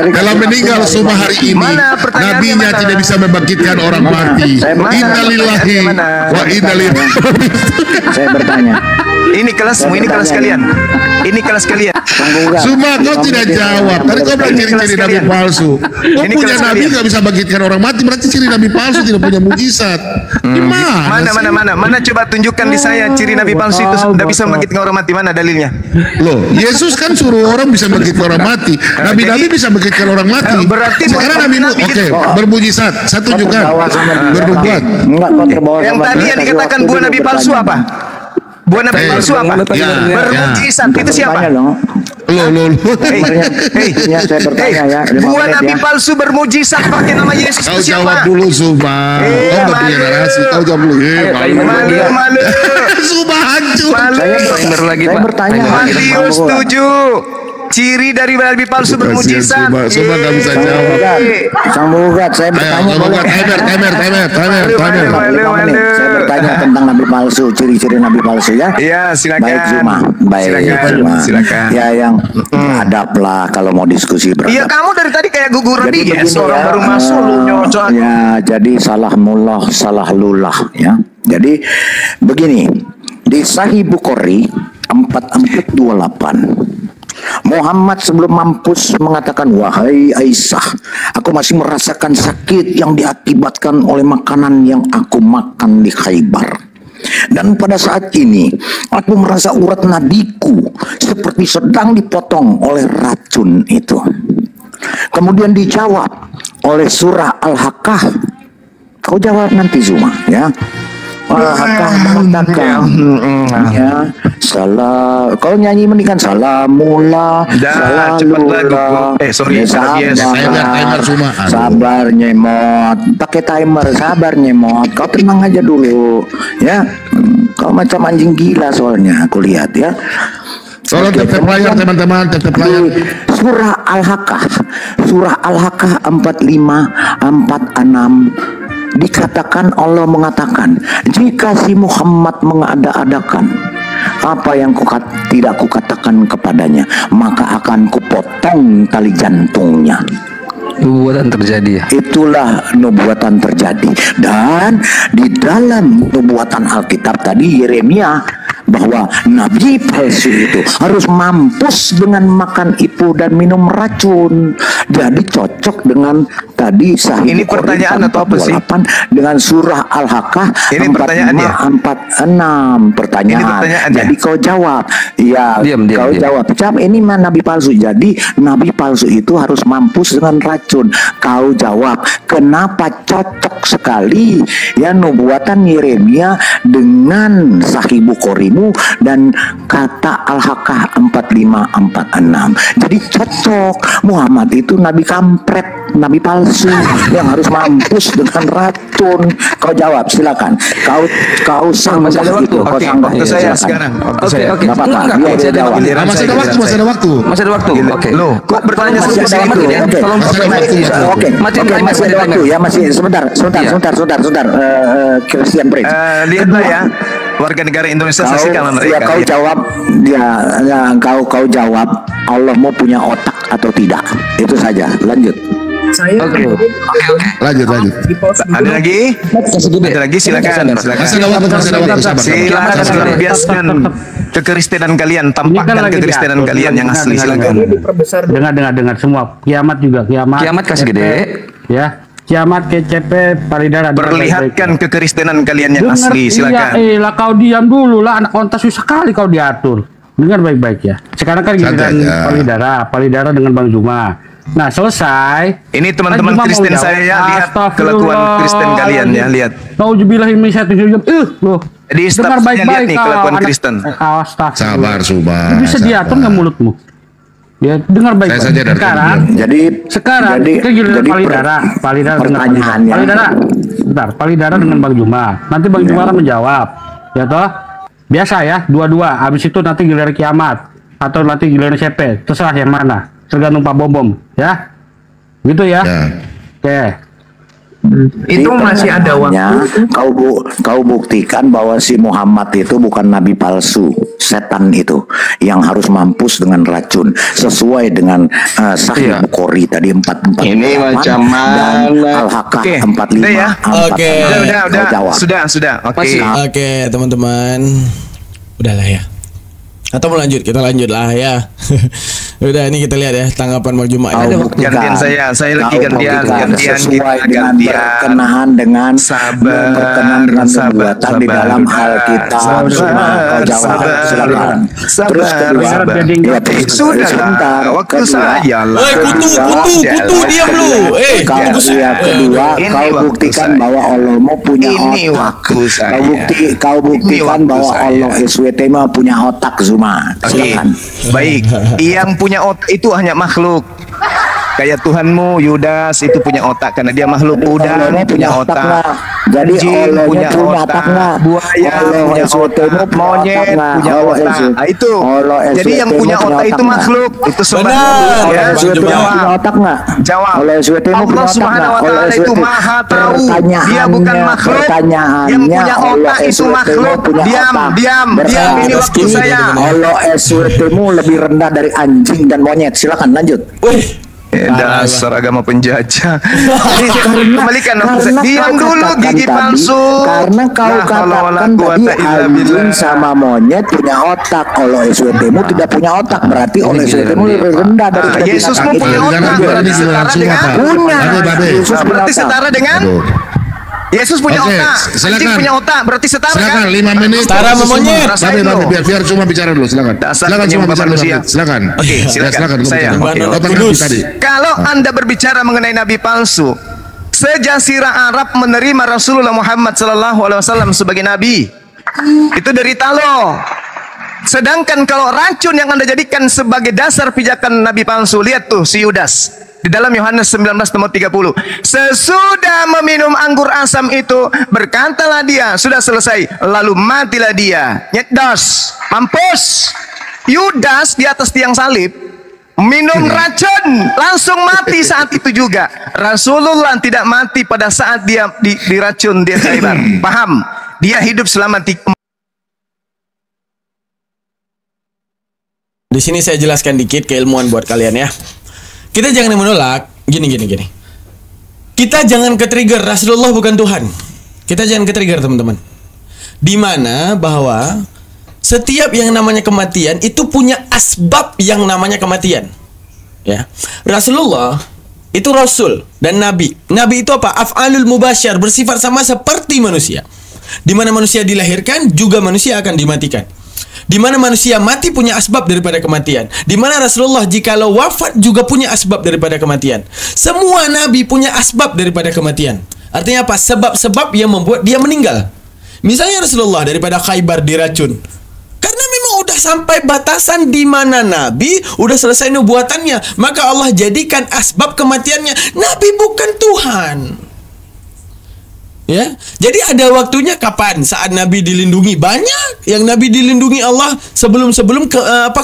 [SPEAKER 3] Kalau meninggal semua hari ini,
[SPEAKER 1] Mana pertanyaannya,
[SPEAKER 3] nabinya
[SPEAKER 1] mana?
[SPEAKER 3] tidak bisa membangkitkan orang mati.
[SPEAKER 1] Mana
[SPEAKER 3] Innalillahi
[SPEAKER 1] pertanyaannya, mana?
[SPEAKER 3] wa innalillahi.
[SPEAKER 7] Saya bertanya.
[SPEAKER 1] Ini kelasmu, ini kelas kalian. Ini kelas kalian.
[SPEAKER 3] Cuma kau tidak jawab. Tadi kau bilang ciri-ciri nabi palsu. Kau
[SPEAKER 1] Ini
[SPEAKER 3] punya
[SPEAKER 1] kelas
[SPEAKER 3] nabi
[SPEAKER 1] kalian.
[SPEAKER 3] nggak bisa bangkitkan orang mati, berarti ciri nabi palsu tidak punya mujizat. Gimana?
[SPEAKER 1] Mana coba tunjukkan di saya ciri nabi palsu itu tidak bisa membangkitkan orang mati. Mana dalilnya?
[SPEAKER 3] Loh, Yesus kan suruh orang bisa bangkitkan orang mati. Nabi-nabi bisa bangkitkan orang mati.
[SPEAKER 1] berarti
[SPEAKER 3] sekarang
[SPEAKER 1] mau
[SPEAKER 3] nabi
[SPEAKER 1] nabi
[SPEAKER 3] oke,
[SPEAKER 1] gitu.
[SPEAKER 3] bermujizat. Saya tunjukkan. Bernubuat.
[SPEAKER 7] Enggak, kau terbawa
[SPEAKER 1] Yang
[SPEAKER 7] sama
[SPEAKER 1] tadi
[SPEAKER 7] dia,
[SPEAKER 1] yang
[SPEAKER 7] tadi
[SPEAKER 1] dikatakan
[SPEAKER 7] waktu
[SPEAKER 1] buah
[SPEAKER 7] dulu
[SPEAKER 1] nabi palsu
[SPEAKER 7] bertanya.
[SPEAKER 1] apa? Buah nabi palsu apa?
[SPEAKER 3] Ya,
[SPEAKER 1] Bermujizat itu siapa?
[SPEAKER 7] Bertanya dong.
[SPEAKER 3] Loh.
[SPEAKER 7] Ya, saya bertanya ya. 5
[SPEAKER 1] Buah
[SPEAKER 7] menit
[SPEAKER 1] nabi
[SPEAKER 7] ya.
[SPEAKER 1] palsu bermujizat pakai nama Yesus
[SPEAKER 3] Kau
[SPEAKER 1] itu
[SPEAKER 3] jawab
[SPEAKER 1] siapa?
[SPEAKER 3] dulu, Suma. Kau nggak punya narasi. Kau jawab dulu.
[SPEAKER 1] Malu.
[SPEAKER 3] Suma hancur.
[SPEAKER 6] Timer lagi,
[SPEAKER 7] Saya
[SPEAKER 6] Pak.
[SPEAKER 7] bertanya.
[SPEAKER 6] Timer lagi.
[SPEAKER 1] Matius 7. Ciri dari nabi palsu
[SPEAKER 3] Kasihan
[SPEAKER 1] bermujizat.
[SPEAKER 3] Suma nggak bisa jawab.
[SPEAKER 7] Sang Bugat, saya
[SPEAKER 3] Ayo,
[SPEAKER 7] bertanya
[SPEAKER 3] kau
[SPEAKER 7] boleh.
[SPEAKER 3] buat timer.
[SPEAKER 7] Lima menit. Saya bertanya tentang nabi palsu, ciri-ciri nabi palsu ya.
[SPEAKER 1] Iya, silakan.
[SPEAKER 7] Baik Zuma, baik Zuma.
[SPEAKER 1] Silakan.
[SPEAKER 7] Ya yang hadaplah kalau mau diskusi
[SPEAKER 1] Iya,
[SPEAKER 7] beradab.
[SPEAKER 1] kamu dari tadi kayak gugur
[SPEAKER 7] Jadi
[SPEAKER 1] Rodi ya,
[SPEAKER 7] begini
[SPEAKER 1] orang
[SPEAKER 7] ya,
[SPEAKER 1] baru masuk lu nyocok.
[SPEAKER 7] Ya, jadi salah mullah, salah lulah ya. Jadi begini, di Sahih Bukhari 4428 Muhammad sebelum mampus mengatakan, wahai Aisyah, aku masih merasakan sakit yang diakibatkan oleh makanan yang aku makan di Khaybar. Dan pada saat ini aku merasa urat nadiku seperti sedang dipotong oleh racun itu. Kemudian dijawab oleh surah Al-Haqqah. Kau jawab nanti Zuma ya. Al-Haqqah mengatakan ya, salah, kau nyanyi mendingan salamullah,
[SPEAKER 1] Dah, cepat
[SPEAKER 7] salalullah.
[SPEAKER 1] lagu. Sorry,
[SPEAKER 7] Ya,
[SPEAKER 3] timer Zuma. Aduh.
[SPEAKER 7] sabar nyemot, pakai timer, sabar nyemot. Kau tenang aja dulu ya. Kau macam anjing gila soalnya aku lihat ya.
[SPEAKER 3] Tolong
[SPEAKER 7] Oke,
[SPEAKER 3] tetap layar teman-teman, tetap layar.
[SPEAKER 7] di surah Al-Haqqah, surah Al-Haqqah 45-46 dikatakan, Allah mengatakan, jika si Muhammad mengada-adakan apa yang tidak kukatakan kepadanya, maka akan kupotong tali jantungnya.
[SPEAKER 6] Nubuatan terjadi ya.
[SPEAKER 7] Itulah nubuatan terjadi. Dan di dalam nubuatan Alkitab tadi Yeremia bahwa nabi palsu itu harus mampus dengan makan ipu dan minum racun. Jadi cocok dengan tadi Sahih
[SPEAKER 1] Ini
[SPEAKER 7] Bukhari
[SPEAKER 1] pertanyaan atau apa sih?
[SPEAKER 7] 48 dengan surah Al-Haqqah
[SPEAKER 1] Ini pertanyaannya.
[SPEAKER 7] 45-46 pertanyaan.
[SPEAKER 1] Ini pertanyaannya.
[SPEAKER 7] Jadi kau jawab. Ya,
[SPEAKER 6] Diam.
[SPEAKER 7] kau jawab. Jawab ini mah nabi palsu. Jadi nabi palsu itu harus mampus dengan racun. Kau jawab, kenapa cocok sekali ya nubuatan Yeremia dengan Sahih Bukharimu dan kata Al-Haqqah 45-46. Jadi cocok. Muhammad itu nabi kampret, nabi palsu yang harus mampus dengan racun. Kau jawab, silakan. Kau sanggah
[SPEAKER 6] Masih ada waktu.
[SPEAKER 7] itu. Kau
[SPEAKER 6] Oke,
[SPEAKER 7] sanggah.
[SPEAKER 1] Waktu
[SPEAKER 7] Ya,
[SPEAKER 1] saya
[SPEAKER 7] silakan.
[SPEAKER 1] sekarang. Waktu
[SPEAKER 6] Oke,
[SPEAKER 1] saya.
[SPEAKER 6] oke.
[SPEAKER 7] Nggak apa-apa.
[SPEAKER 6] Enggak,
[SPEAKER 7] Biar
[SPEAKER 6] masih
[SPEAKER 7] dia
[SPEAKER 6] ada
[SPEAKER 7] jawab.
[SPEAKER 6] waktu.
[SPEAKER 1] Giliran
[SPEAKER 3] Masih ada
[SPEAKER 1] saya,
[SPEAKER 3] waktu,
[SPEAKER 1] giliran
[SPEAKER 3] masih ada
[SPEAKER 1] saya.
[SPEAKER 3] waktu.
[SPEAKER 6] Masih ada waktu. Oke.
[SPEAKER 1] Loh, kok bertanya
[SPEAKER 7] Masih ada waktu.
[SPEAKER 6] Matiin ya.
[SPEAKER 7] Oke.
[SPEAKER 6] Tolong
[SPEAKER 3] Masih ada waktu.
[SPEAKER 7] Oke,
[SPEAKER 6] Matiin
[SPEAKER 7] oke,
[SPEAKER 6] timer,
[SPEAKER 7] masih ada
[SPEAKER 6] matiin
[SPEAKER 7] waktu
[SPEAKER 6] timer.
[SPEAKER 7] ya, masih sebentar,
[SPEAKER 6] Iya.
[SPEAKER 7] Christian Prince.
[SPEAKER 1] lihatlah ya. warga negara Indonesia
[SPEAKER 7] Kau,
[SPEAKER 1] saksikan mereka.
[SPEAKER 7] ya kau jawab, kau jawab, Allah mau punya otak atau tidak? Itu saja. Lanjut.
[SPEAKER 1] Oke.
[SPEAKER 3] Lanjut.
[SPEAKER 1] Ada lagi? Ada lagi, silakan.
[SPEAKER 3] Masih ada waktu, sabar.
[SPEAKER 1] Silakan biaskan kekristenan kalian,
[SPEAKER 5] Ini kan
[SPEAKER 1] tampakkan
[SPEAKER 5] lagi
[SPEAKER 1] kekristenan
[SPEAKER 5] diatur.
[SPEAKER 1] kalian yang asli. Silakan.
[SPEAKER 5] Dengar semua. Kiamat juga, kiamat.
[SPEAKER 6] Kiamat kasih gede.
[SPEAKER 5] Ya. Kiamat KCP pariwara.
[SPEAKER 1] Perlihatkan kekristenan kalian yang
[SPEAKER 5] Dengar,
[SPEAKER 1] asli. Silakan.
[SPEAKER 5] Iya, lah kau diam dulu lah, anak kontas susah kali kau diatur. Dengar baik-baik ya. Sekarang kan giliran
[SPEAKER 3] Santai,
[SPEAKER 5] Palidara dengan Bang Juma. Nah, selesai.
[SPEAKER 1] Ini teman-teman
[SPEAKER 5] Bang Juma
[SPEAKER 1] Kristen
[SPEAKER 5] mau
[SPEAKER 1] saya ya,
[SPEAKER 5] jawab.
[SPEAKER 1] lihat kelakuan Kristen kalian ya, lihat.
[SPEAKER 5] Nauzubillahi min syaitonir rajim. Loh.
[SPEAKER 1] Di
[SPEAKER 5] Dengar
[SPEAKER 1] statusnya
[SPEAKER 5] baik-baik
[SPEAKER 1] lihat nih kelakuan Kristen.
[SPEAKER 5] Astagfirullah.
[SPEAKER 3] Sabar, Subah.
[SPEAKER 5] Bisa diatur nggak mulutmu? Ya, dengar baik-baik.
[SPEAKER 3] Saya saja dari
[SPEAKER 5] Sekarang,
[SPEAKER 7] Jadi
[SPEAKER 5] kita giliran Palidara dengan
[SPEAKER 7] pertanyaannya.
[SPEAKER 5] Bentar, Palidara dengan Bang Juma. Nanti Bang Juma akan menjawab. Ya toh? Biasa ya, dua-dua. Habis itu nanti giliran kiamat atau nanti giliran CP, terserah yang mana. Tergantung Pak Bom, ya. Gitu ya. Oke.
[SPEAKER 1] Itu masih ada waktu.
[SPEAKER 7] Kau buktikan bahwa si Muhammad itu bukan nabi palsu, setan itu yang harus mampus dengan racun sesuai dengan Sahih Bukhari tadi 445
[SPEAKER 8] Ini macam
[SPEAKER 7] dan
[SPEAKER 8] mana?
[SPEAKER 7] Al-Haqqah
[SPEAKER 1] Oke,
[SPEAKER 7] 45.
[SPEAKER 1] udah ya.
[SPEAKER 2] Oke.
[SPEAKER 1] Udah. Sudah. Oke.
[SPEAKER 2] Oke, teman-teman. Udahlah ya. Atau mau lanjut? Kita lanjut lah ya. Udah, ini kita lihat ya tanggapan Bang Juma.
[SPEAKER 7] Kau
[SPEAKER 2] Ya.
[SPEAKER 7] buktikan.
[SPEAKER 1] Gantian saya lagi
[SPEAKER 7] Kau
[SPEAKER 1] gantian
[SPEAKER 7] buktikan sesuai dengan
[SPEAKER 1] gantian.
[SPEAKER 7] berkenaan dengan
[SPEAKER 1] Sabar,
[SPEAKER 7] berkenan dengan
[SPEAKER 1] sabar,
[SPEAKER 7] perbuatan di dalam Alkitab.
[SPEAKER 1] sabar,
[SPEAKER 7] Semua kau jawab.
[SPEAKER 1] sabar,
[SPEAKER 7] Silakan. Terus kedua,
[SPEAKER 1] sabar.
[SPEAKER 7] sudah
[SPEAKER 1] Sudah, waktu saya lah.
[SPEAKER 2] Woi, kutu, diam lu.
[SPEAKER 7] Kedua,
[SPEAKER 1] Ini
[SPEAKER 7] kau
[SPEAKER 1] waktu
[SPEAKER 7] buktikan
[SPEAKER 1] saya.
[SPEAKER 7] bahwa Allah mau punya
[SPEAKER 1] Ini
[SPEAKER 7] otak.
[SPEAKER 1] waktu saya.
[SPEAKER 7] Kau buktikan
[SPEAKER 1] Ini waktu
[SPEAKER 7] bahwa
[SPEAKER 1] saya.
[SPEAKER 7] Allah SWT mah punya otak, Zuma.
[SPEAKER 1] Oke,
[SPEAKER 7] Silakan.
[SPEAKER 1] baik. Yang punya otak itu hanya makhluk. Kayak Tuhanmu Yudas itu punya otak karena dia makhluk. Udang
[SPEAKER 7] Allahnya
[SPEAKER 1] punya otak.
[SPEAKER 7] nggak? Jadi
[SPEAKER 1] Anjing
[SPEAKER 7] Allahnya
[SPEAKER 1] punya
[SPEAKER 7] punya
[SPEAKER 1] otak.
[SPEAKER 7] otak nggak?
[SPEAKER 1] Buaya
[SPEAKER 7] Allah
[SPEAKER 1] punya
[SPEAKER 7] SWT
[SPEAKER 1] otak.
[SPEAKER 7] punya
[SPEAKER 1] Monyet
[SPEAKER 7] otak nggak?
[SPEAKER 1] punya
[SPEAKER 7] Allah
[SPEAKER 1] otak.
[SPEAKER 7] SWT.
[SPEAKER 1] Nah, itu.
[SPEAKER 7] Allah
[SPEAKER 1] Jadi yang
[SPEAKER 7] SWT
[SPEAKER 1] punya
[SPEAKER 7] punya
[SPEAKER 1] otak itu
[SPEAKER 7] otak nggak?
[SPEAKER 1] makhluk. Itu
[SPEAKER 2] Benar.
[SPEAKER 1] sebabnya.
[SPEAKER 7] Allah
[SPEAKER 1] Ya,
[SPEAKER 7] SWT punya
[SPEAKER 1] jawab.
[SPEAKER 7] otak nggak?
[SPEAKER 1] Jawab.
[SPEAKER 7] Allah SWT punya
[SPEAKER 1] Allah
[SPEAKER 7] otak
[SPEAKER 1] Subhanahu wa
[SPEAKER 7] nggak?
[SPEAKER 1] Ta'ala itu
[SPEAKER 7] SWT.
[SPEAKER 1] maha tahu. Dia bukan makhluk. Yang punya otak itu makhluk. Diam. Ini waktu saya.
[SPEAKER 7] Allah SWT-mu lebih rendah dari anjing dan monyet. Silakan lanjut.
[SPEAKER 1] Dasar agama penjajah. Kembalikan waktu saya. Diam dulu gigi palsu.
[SPEAKER 7] Karena kau
[SPEAKER 1] La haula wala
[SPEAKER 7] katakan tadi
[SPEAKER 1] quwata illa
[SPEAKER 7] anjing
[SPEAKER 1] billah.
[SPEAKER 7] sama monyet punya otak. Allah SWT-mu tidak punya otak. Berarti Allah SWT-mu lebih rendah dari
[SPEAKER 1] Yesusmu punya otak. Berarti setara dengan Berarti setara dengan Yesus punya
[SPEAKER 3] Oke,
[SPEAKER 1] otak.
[SPEAKER 3] silakan.
[SPEAKER 1] Anjing punya otak. Berarti setara
[SPEAKER 3] Silakan
[SPEAKER 1] kan?
[SPEAKER 3] 5 menit.
[SPEAKER 2] Setara sama monyet.
[SPEAKER 1] Rasain lo.
[SPEAKER 3] Biar cuma bicara dulu, silakan.
[SPEAKER 1] Dasar
[SPEAKER 3] Silakan cuma
[SPEAKER 1] penyembah
[SPEAKER 3] bicara 5
[SPEAKER 1] manusia.
[SPEAKER 3] menit. Silakan.
[SPEAKER 1] Oke,
[SPEAKER 3] Ya,
[SPEAKER 1] silakan.
[SPEAKER 3] kamu
[SPEAKER 1] Saya.
[SPEAKER 3] bicara.
[SPEAKER 1] Oke.
[SPEAKER 3] Otak
[SPEAKER 2] Kudus.
[SPEAKER 3] kaki tadi.
[SPEAKER 1] Kalau Anda berbicara mengenai nabi palsu, sejazirah Arab menerima Rasulullah Muhammad SAW sebagai nabi. Itu derita lo. Sedangkan kalau racun yang Anda jadikan sebagai dasar pijakan nabi palsu, lihat tuh si Yudas. Di dalam Yohanes 19 nomor 30. Sesudah meminum anggur asam itu, berkatalah dia, sudah selesai, lalu matilah dia. Nyetdos, mampus. Yudas di atas tiang salib minum racun, langsung mati saat itu juga. Rasulullah tidak mati pada saat dia diracun dia Khaibar. Paham? Dia hidup selama
[SPEAKER 2] Di sini saya jelaskan dikit keilmuan buat kalian ya. Kita jangan menolak gini. Kita jangan ke-trigger Rasulullah bukan Tuhan. Kita jangan ke-trigger teman-teman. Dimana bahwa setiap yang namanya kematian itu punya asbab yang namanya kematian. Ya. Rasulullah itu rasul dan nabi. Nabi itu apa? Af'alul mubasyar, bersifat sama seperti manusia. Di mana manusia dilahirkan juga manusia akan dimatikan. Di mana manusia mati punya asbab daripada kematian. Di mana Rasulullah jikalau wafat juga punya asbab daripada kematian. Semua nabi punya asbab daripada kematian. Artinya apa? Sebab-sebab yang membuat dia meninggal. Misalnya Rasulullah daripada Khaibar diracun. Karena memang udah sampai batasan di mana nabi udah selesai nubuatannya, maka Allah jadikan asbab kematiannya. Nabi bukan Tuhan. Ya, jadi ada waktunya kapan? Saat Nabi dilindungi, banyak yang Nabi dilindungi Allah sebelum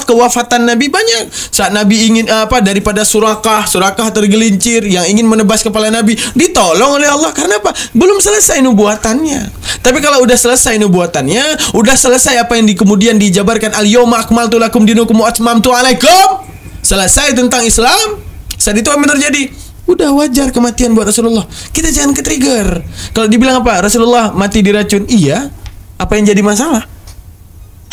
[SPEAKER 2] kewafatan Nabi, banyak. Saat Nabi ingin daripada Surakah tergelincir yang ingin menebas kepala Nabi, ditolong oleh Allah. Karena apa? Belum selesai nubuatannya. Tapi kalau udah selesai nubuatannya, udah selesai apa yang kemudian dijabarkan, al-yauma akmaltu lakum dinukum wa atmamtu alaikum, selesai tentang Islam. Saat itu apa yang terjadi? Udah wajar kematian buat Rasulullah. Kita jangan ke-trigger. Kalau dibilang apa? Rasulullah mati diracun. Iya. Apa yang jadi masalah?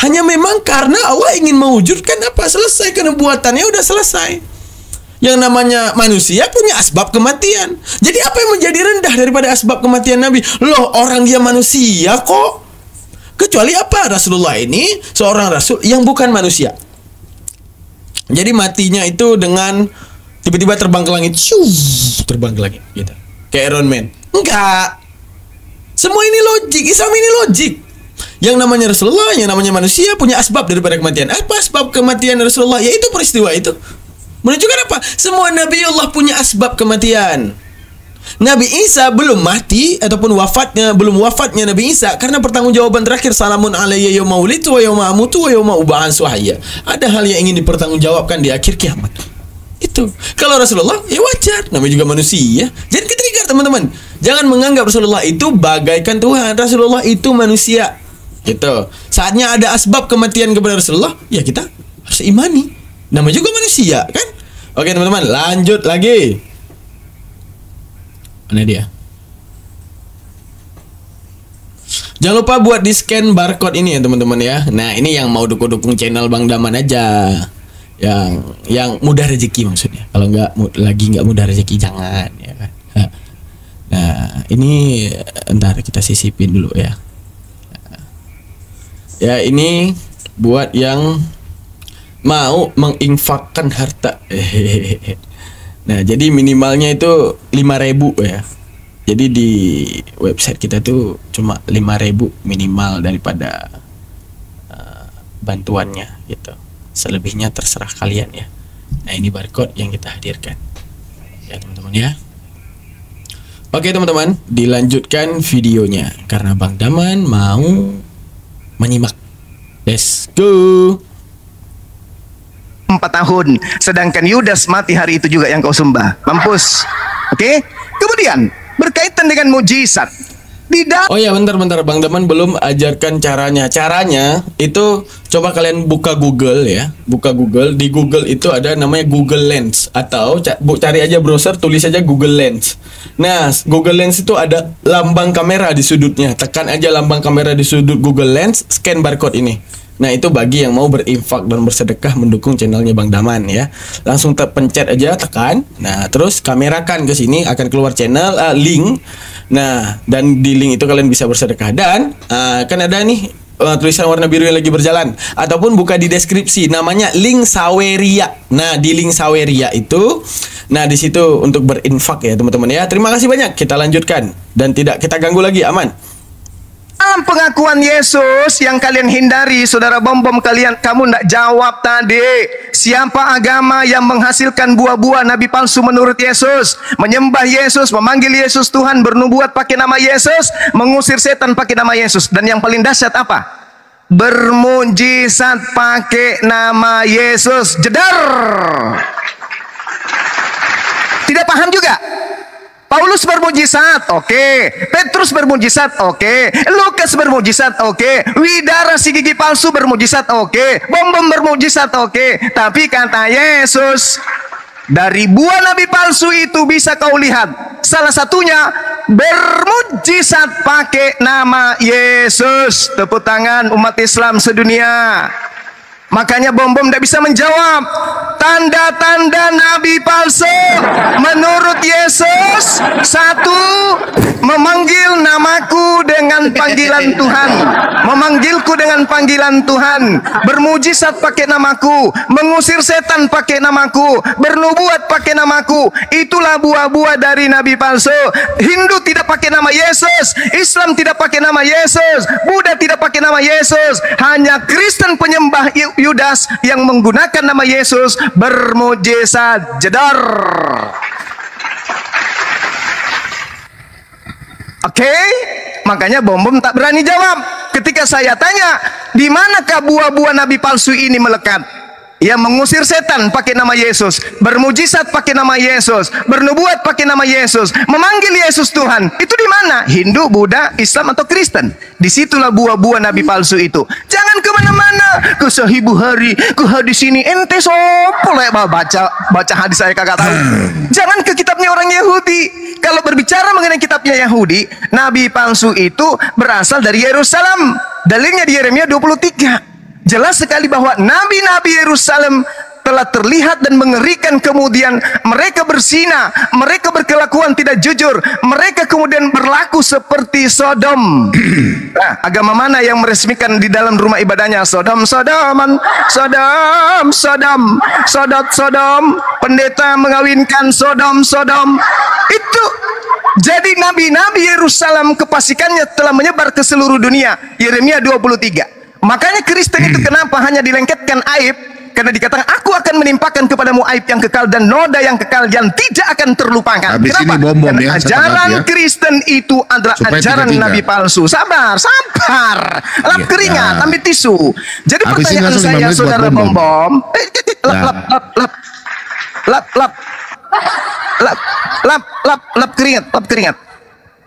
[SPEAKER 2] Hanya memang karena Allah ingin mewujudkan apa? Selesai kenubuatannya, udah selesai. Yang namanya manusia punya asbab kematian. Jadi apa yang menjadi rendah daripada asbab kematian Nabi? Loh, orang dia manusia kok. Kecuali apa? Rasulullah ini seorang rasul yang bukan manusia. Jadi matinya itu dengan tiba-tiba terbang ke langit, terbang ke langit, gitu. Kayak Iron Man. Enggak. Semua ini logik. Islam ini logik. Yang namanya Rasulullah, yang namanya manusia punya asbab daripada kematian. Apa asbab kematian Rasulullah? Yaitu peristiwa itu. Menunjukkan apa? Semua Nabi Allah punya asbab kematian. Nabi Isa belum mati ataupun belum wafatnya Nabi Isa karena pertanggungjawaban terakhir, salamun alayya yauma wulidtu wa yauma amutu wa yauma ub'atsu hayya. Ada hal yang ingin dipertanggungjawabkan di akhir kiamat. Itu. Kalau Rasulullah, ya wajar, namanya juga manusia. Jangan ke-trigger, teman-teman. Jangan menganggap Rasulullah itu bagaikan Tuhan. Rasulullah itu manusia. Gitu. Saatnya ada asbab kematian kepada Rasulullah, ya kita harus imani. Namanya juga manusia, kan? Oke, teman-teman, lanjut lagi. Mana dia? Jangan lupa buat di-scan barcode ini ya, teman-teman ya. Nah, ini yang mau dukung channel Bang Daman aja. Yang mudah rezeki maksudnya. Kalau nggak mudah rezeki jangan, ya kan. Nah, ini ntar kita sisipin dulu ya. Ya, ini buat yang mau menginfakkan harta. Nah, jadi minimalnya itu 5.000 ya. Jadi di website kita tuh cuma 5.000 minimal daripada bantuannya gitu. Selebihnya terserah kalian ya. Nah, ini barcode yang kita hadirkan ya, teman-teman ya. Oke, teman-teman, dilanjutkan videonya karena Bang Daman mau menyimak. Let's go.
[SPEAKER 1] 4 tahun, sedangkan Yudas mati hari itu juga yang kau sembah. Mampus. Oke? Kemudian berkaitan dengan mujizat.
[SPEAKER 2] Oh ya, bentar Bang Daman belum ajarkan caranya. Caranya itu coba kalian buka Google ya. Buka Google, di Google itu ada namanya Google Lens, atau cari aja browser, tulis aja Google Lens. Nah, Google Lens itu ada lambang kamera di sudutnya. Tekan aja lambang kamera di sudut Google Lens, scan barcode ini. Nah, itu bagi yang mau berinfak dan bersedekah mendukung channelnya Bang Daman ya. Langsung pencet aja, tekan. Nah, terus kamerakan ke sini, akan keluar channel link. Nah, dan di link itu kalian bisa bersedekah. Dan kan ada nih tulisan warna biru yang lagi berjalan, ataupun buka di deskripsi, namanya link Saweria. Nah, di link Saweria itu, nah di situ untuk berinfak ya, teman-teman ya. Terima kasih banyak. Kita lanjutkan dan tidak kita ganggu lagi, aman.
[SPEAKER 1] Dalam pengakuan Yesus yang kalian hindari, saudara bom-bom kalian, kamu tidak jawab tadi. Siapa agama yang menghasilkan buah-buah nabi palsu menurut Yesus? Menyembah Yesus, memanggil Yesus Tuhan, bernubuat pakai nama Yesus, mengusir setan pakai nama Yesus. Dan yang paling dahsyat apa? Bermujizat pakai nama Yesus. Jedar. Tidak paham juga? Paulus bermujizat, oke. Petrus bermujizat, oke. Lukas bermujizat, oke. Widara si gigi palsu bermujizat, oke. Bom-bom bermujizat, oke. Tapi kata Yesus, dari buah nabi palsu itu bisa kau lihat. Salah satunya bermujizat pakai nama Yesus. Tepuk tangan umat Islam sedunia. Makanya bom-bom tidak bisa menjawab. Tanda-tanda nabi palsu menurut Yesus: 1. Memanggil namaku dengan panggilan Tuhan, memanggilku dengan panggilan Tuhan, bermujizat pakai namaku, mengusir setan pakai namaku, bernubuat pakai namaku. Itulah buah-buah dari nabi palsu. Hindu tidak pakai nama Yesus, Islam tidak pakai nama Yesus, Buddha tidak pakai nama Yesus. Hanya Kristen penyembah Yudas yang menggunakan nama Yesus bermujizat. Jedar. Oke, makanya bom-bom tak berani jawab. Ketika saya tanya, di manakah buah-buah nabi palsu ini melekat? Yang mengusir setan pakai nama Yesus, bermujizat pakai nama Yesus, bernubuat pakai nama Yesus, memanggil Yesus Tuhan. Itu di mana? Hindu, Buddha, Islam atau Kristen? Disitulah buah-buah nabi palsu itu. Jangan kemana-mana. Ke Sahih Bukhari, ke hadis ini. Ente sopo lek baca hadis saya kagak tahu. Jangan ke kitabnya orang Yahudi. Kalau berbicara mengenai kitabnya Yahudi, nabi palsu itu berasal dari Yerusalem. Dalilnya di Yeremia 23. Jelas sekali bahwa nabi-nabi Yerusalem telah terlihat dan mengerikan, kemudian mereka berzina, mereka berkelakuan tidak jujur, mereka kemudian berlaku seperti Sodom. Nah, agama mana yang meresmikan di dalam rumah ibadahnya Sodom, Sodoman, Sodom, Sodom, Sodot, Sodom, pendeta mengawinkan Sodom, Sodom. Itu jadi nabi-nabi Yerusalem kepastikannya telah menyebar ke seluruh dunia. Yeremia 23. Makanya Kristen itu kenapa hanya dilengketkan aib? Karena dikatakan aku akan menimpakan kepadamu aib yang kekal dan noda yang kekal yang tidak akan terlupakan.
[SPEAKER 3] Habis
[SPEAKER 1] Kenapa?
[SPEAKER 3] ini bom-bom
[SPEAKER 1] Karena
[SPEAKER 3] ya,
[SPEAKER 1] ajaran
[SPEAKER 3] ya.
[SPEAKER 1] Kristen itu adalah
[SPEAKER 3] Supaya
[SPEAKER 1] ajaran
[SPEAKER 3] tiga-tiga.
[SPEAKER 1] nabi palsu. Sabar, sabar. Lap
[SPEAKER 3] Iya.
[SPEAKER 1] keringat, ambil tisu. Jadi
[SPEAKER 3] Habis ini
[SPEAKER 1] pertanyaan
[SPEAKER 3] langsung 5
[SPEAKER 1] saya,
[SPEAKER 3] menit buat
[SPEAKER 1] saudara
[SPEAKER 3] bom-bom.
[SPEAKER 1] bom-bom. Lap keringat.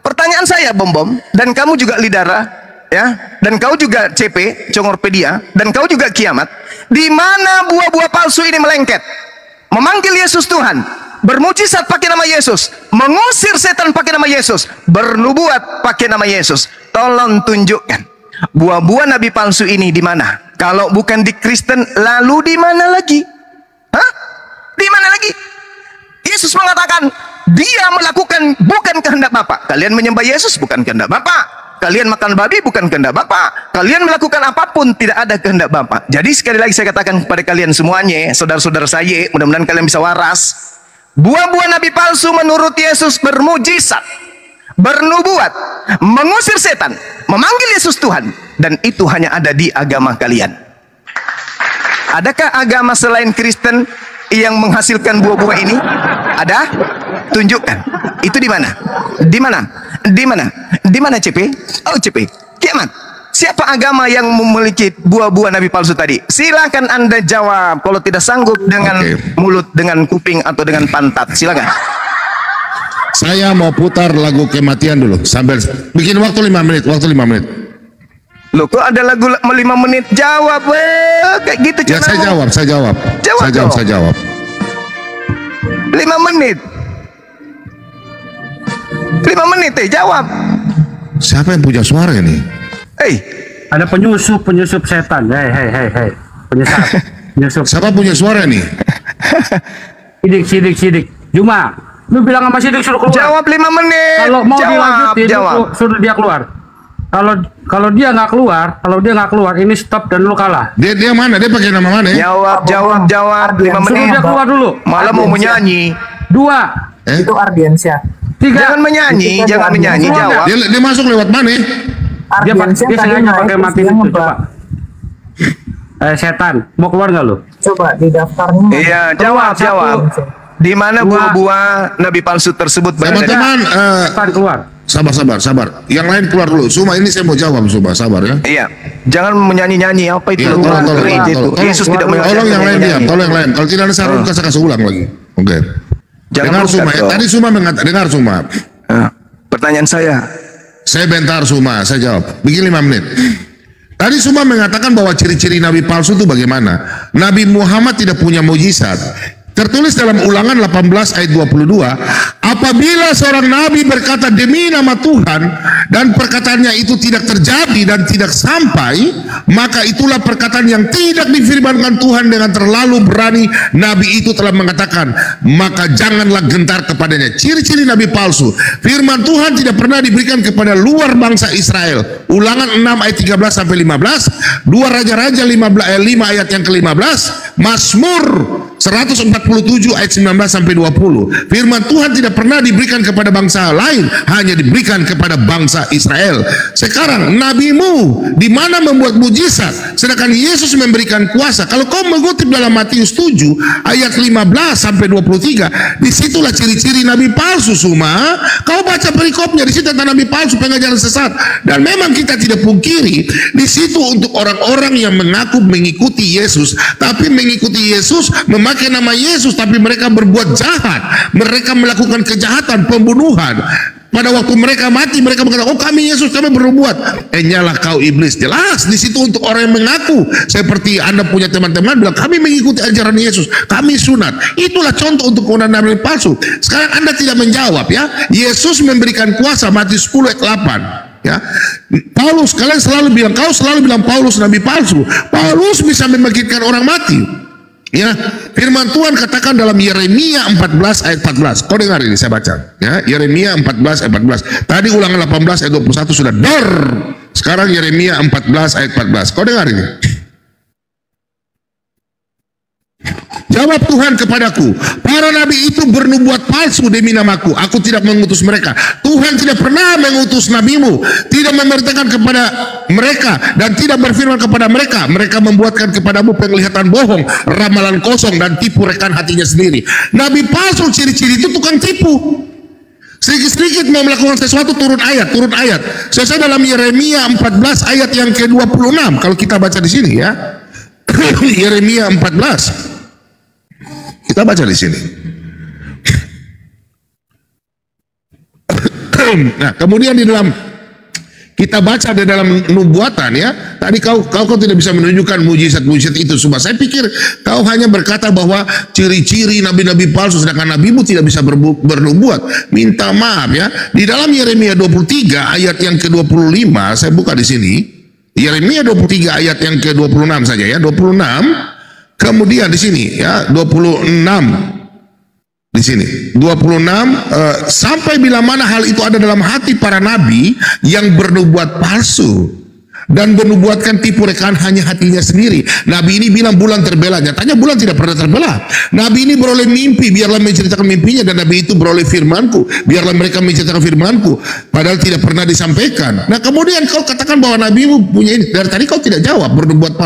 [SPEAKER 1] Pertanyaan saya, bom-bom, dan kamu juga Lidara, ya, dan kau juga CP, Congorpedia, dan kau juga Kiamat. Di mana buah-buah palsu ini melengket? Memanggil Yesus Tuhan, bermujizat pakai nama Yesus, mengusir setan pakai nama Yesus, bernubuat pakai nama Yesus. Tolong tunjukkan buah-buah nabi palsu ini di mana? Kalau bukan di Kristen, lalu di mana lagi? Hah? Di mana lagi? Yesus mengatakan, dia melakukan bukan kehendak Bapa. Kalian menyembah Yesus bukan kehendak Bapa. Kalian makan babi bukan kehendak Bapa. Kalian melakukan apapun tidak ada kehendak Bapa. Jadi sekali lagi saya katakan kepada kalian semuanya, saudara-saudara saya, mudah-mudahan kalian bisa waras. Buah-buah nabi palsu menurut Yesus bermujizat, bernubuat, mengusir setan, memanggil Yesus Tuhan, dan itu hanya ada di agama kalian. Adakah agama selain Kristen yang menghasilkan buah-buah ini? Ada? Tunjukkan. Itu di mana? Di mana? Di mana? Di mana CP? Oh CP. Kiamat. Siapa agama yang memiliki buah-buah nabi palsu tadi? Silakan Anda jawab. Kalau tidak sanggup dengan mulut, dengan kuping atau dengan pantat, silakan.
[SPEAKER 3] Saya mau putar lagu kematian dulu sambil bikin waktu 5 menit, waktu 5 menit.
[SPEAKER 1] Loh, kok ada lagu 5 menit? Jawab, kayak gitu.
[SPEAKER 3] Ya saya
[SPEAKER 1] caranya.
[SPEAKER 3] jawab. Saya jawab.
[SPEAKER 1] 5 menit. 5 menit, jawab.
[SPEAKER 3] Siapa yang punya suara ini?
[SPEAKER 5] Ada penyusup setan. Hei. Penyusup.
[SPEAKER 3] Siapa punya suara nih?
[SPEAKER 5] Sidik. Juma, lu bilang sama Sidik suruh keluar.
[SPEAKER 1] Jawab 5 menit.
[SPEAKER 5] Kalau mau dilanjutin,
[SPEAKER 1] jawab.
[SPEAKER 5] lu suruh dia keluar. Kalau dia nggak keluar, ini stop dan lu kalah.
[SPEAKER 3] Dia mana? Dia pakai nama mana?
[SPEAKER 1] Jawab 5 menit.
[SPEAKER 5] Suruh dia keluar dulu.
[SPEAKER 1] Malah mau menyanyi.
[SPEAKER 5] 2.
[SPEAKER 8] Itu Ardiansyah.
[SPEAKER 5] 3.
[SPEAKER 1] Jangan menyanyi, jawab.
[SPEAKER 3] Dia masuk lewat mana?
[SPEAKER 5] Dia sengaja pakai mati itu, coba. Setan, mau keluar nggak lu?
[SPEAKER 8] Coba di daftarnya.
[SPEAKER 1] Iya, jawab. Di mana buah-buah nabi palsu tersebut berada?
[SPEAKER 3] Teman-teman,
[SPEAKER 5] Setan keluar.
[SPEAKER 3] sabar. Yang lain keluar dulu. Suma ini saya mau jawab, Suma, sabar ya.
[SPEAKER 1] Iya, jangan menyanyi-nyanyi apa itu.
[SPEAKER 3] Iya, tolong.
[SPEAKER 1] Yesus tidak mengajarkan
[SPEAKER 3] Tolong yang lain diam,
[SPEAKER 1] menyanyi.
[SPEAKER 3] tolong yang lain. Kalau tidak ada saran, kasih ulang lagi. Oke.
[SPEAKER 1] Jangan
[SPEAKER 3] Dengar Suma,
[SPEAKER 1] buka dong.
[SPEAKER 3] tadi Suma mengatakan, dengar Suma.
[SPEAKER 1] Pertanyaan saya.
[SPEAKER 3] Saya bentar Suma, saya jawab. Bikin 5 menit. Tadi Suma mengatakan bahwa ciri-ciri nabi palsu itu bagaimana? Nabi Muhammad tidak punya mujizat. Tertulis dalam Ulangan 18 ayat 22, apabila seorang nabi berkata demi nama Tuhan dan perkataannya itu tidak terjadi dan tidak sampai, maka itulah perkataan yang tidak difirmankan Tuhan dengan terlalu berani. Nabi itu telah mengatakan, maka janganlah gentar kepadanya. Ciri-ciri nabi palsu. Firman Tuhan tidak pernah diberikan kepada luar bangsa Israel. Ulangan 6 ayat 13 sampai 15, 2 Raja-Raja 5 ayat yang ke-15, Mazmur 114 47 ayat 19 sampai 20. Firman Tuhan tidak pernah diberikan kepada bangsa lain, hanya diberikan kepada bangsa Israel. Sekarang nabimu di mana membuat mujizat, sedangkan Yesus memberikan kuasa. Kalau kau mengutip dalam Matius 7 ayat 15 sampai 23, disitulah ciri-ciri nabi palsu. Suma, kau baca perikopnya, di situ tentang nabi palsu, pengajaran sesat. Dan memang kita tidak pungkiri, di situ untuk orang-orang yang mengaku mengikuti Yesus, tapi mengikuti Yesus, memakai nama Yesus, tapi mereka berbuat jahat, mereka melakukan kejahatan, pembunuhan. Pada waktu mereka mati, mereka berkata, oh kami Yesus, kami berbuat. Nyalah kau iblis. Jelas di situ untuk orang yang mengaku, seperti Anda punya teman-teman bilang, kami mengikuti ajaran Yesus, kami sunat. Itulah contoh untuk penggunaan nabi palsu. Sekarang Anda tidak menjawab, ya. Yesus memberikan kuasa, Matius 10 ayat 8. Ya, Paulus, kalian selalu bilang, kau selalu bilang Paulus nabi palsu. Paulus bisa membangkitkan orang mati. Ya, firman Tuhan katakan dalam Yeremia 14 ayat 14. Kau dengar ini, saya baca. Ya, Yeremia 14 ayat 14. Tadi Ulangan 18 ayat 21 sudah dor. Sekarang Yeremia 14 ayat 14. Kau dengar ini. Jawab Tuhan kepadaku, para nabi itu bernubuat palsu demi namaku. Aku tidak mengutus mereka. Tuhan tidak pernah mengutus nabimu, tidak memerintahkan kepada mereka, dan tidak berfirman kepada mereka. Mereka membuatkan kepadamu penglihatan bohong, ramalan kosong, dan tipu rekan hatinya sendiri. Nabi palsu ciri-ciri itu tukang tipu. Sedikit-sedikit mau melakukan sesuatu, turun ayat. Selesai dalam Yeremia 14 ayat yang ke-26. Kalau kita baca di sini, ya. Yeremia 14. Kita baca di sini. Nah, kemudian di dalam kita baca di dalam nubuatan, ya. Tadi kau tidak bisa menunjukkan mujizat-mujizat itu. Cuma saya pikir kau hanya berkata bahwa ciri-ciri nabi-nabi palsu, sedangkan nabimu tidak bisa bernubuat. Minta maaf, ya. Di dalam Yeremia 23 ayat yang ke-25, saya buka di sini. Yeremia 23 ayat yang ke-26 saja, ya. 26. Kemudian di sini, ya, 26 di sini 26 sampai bila mana hal itu ada dalam hati para nabi yang bernubuat palsu dan bernubuatkan tipu rekaan hanya hatinya sendiri. Nabi ini bilang bulan terbelah, nyatanya bulan tidak pernah terbelah. Nabi ini beroleh mimpi, biarlah menceritakan mimpinya, dan nabi itu beroleh firmanku, biarlah mereka menceritakan firmanku, padahal tidak pernah disampaikan. Nah, kemudian kau katakan bahwa nabimu punya ini. Dari tadi kau tidak jawab, bernubuat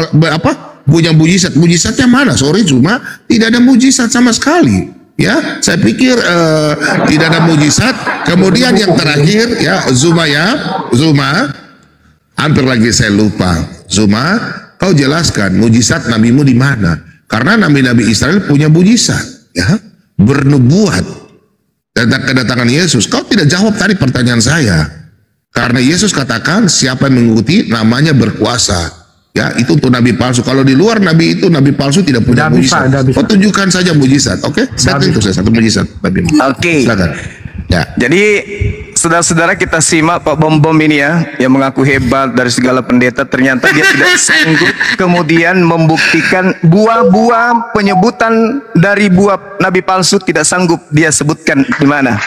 [SPEAKER 3] punya mujizatnya mana? Sorry, cuma tidak ada mujizat sama sekali. Ya, saya pikir tidak ada mujizat. Kemudian yang terakhir, ya, Zuma, hampir lagi saya lupa. Zuma, kau jelaskan mujizat nabimu di mana? Karena nabi-nabi Israel punya mujizat, ya, bernubuat tentang kedatangan Yesus. Kau tidak jawab tadi pertanyaan saya. Karena Yesus katakan siapa yang mengikuti namanya berkuasa. Ya, itu untuk nabi palsu. Kalau di luar nabi itu, nabi palsu tidak punya mujizat. Kau tunjukkan saja mujizat, oke? Saya itu saya satu mujizat nabi.
[SPEAKER 1] Oke.
[SPEAKER 3] Silakan. Ya.
[SPEAKER 1] Jadi saudara-saudara, kita simak Pak Bom ini, ya, yang mengaku hebat dari segala pendeta, ternyata dia tidak sanggup kemudian membuktikan buah-buah penyebutan dari buah nabi palsu, tidak sanggup dia sebutkan di mana.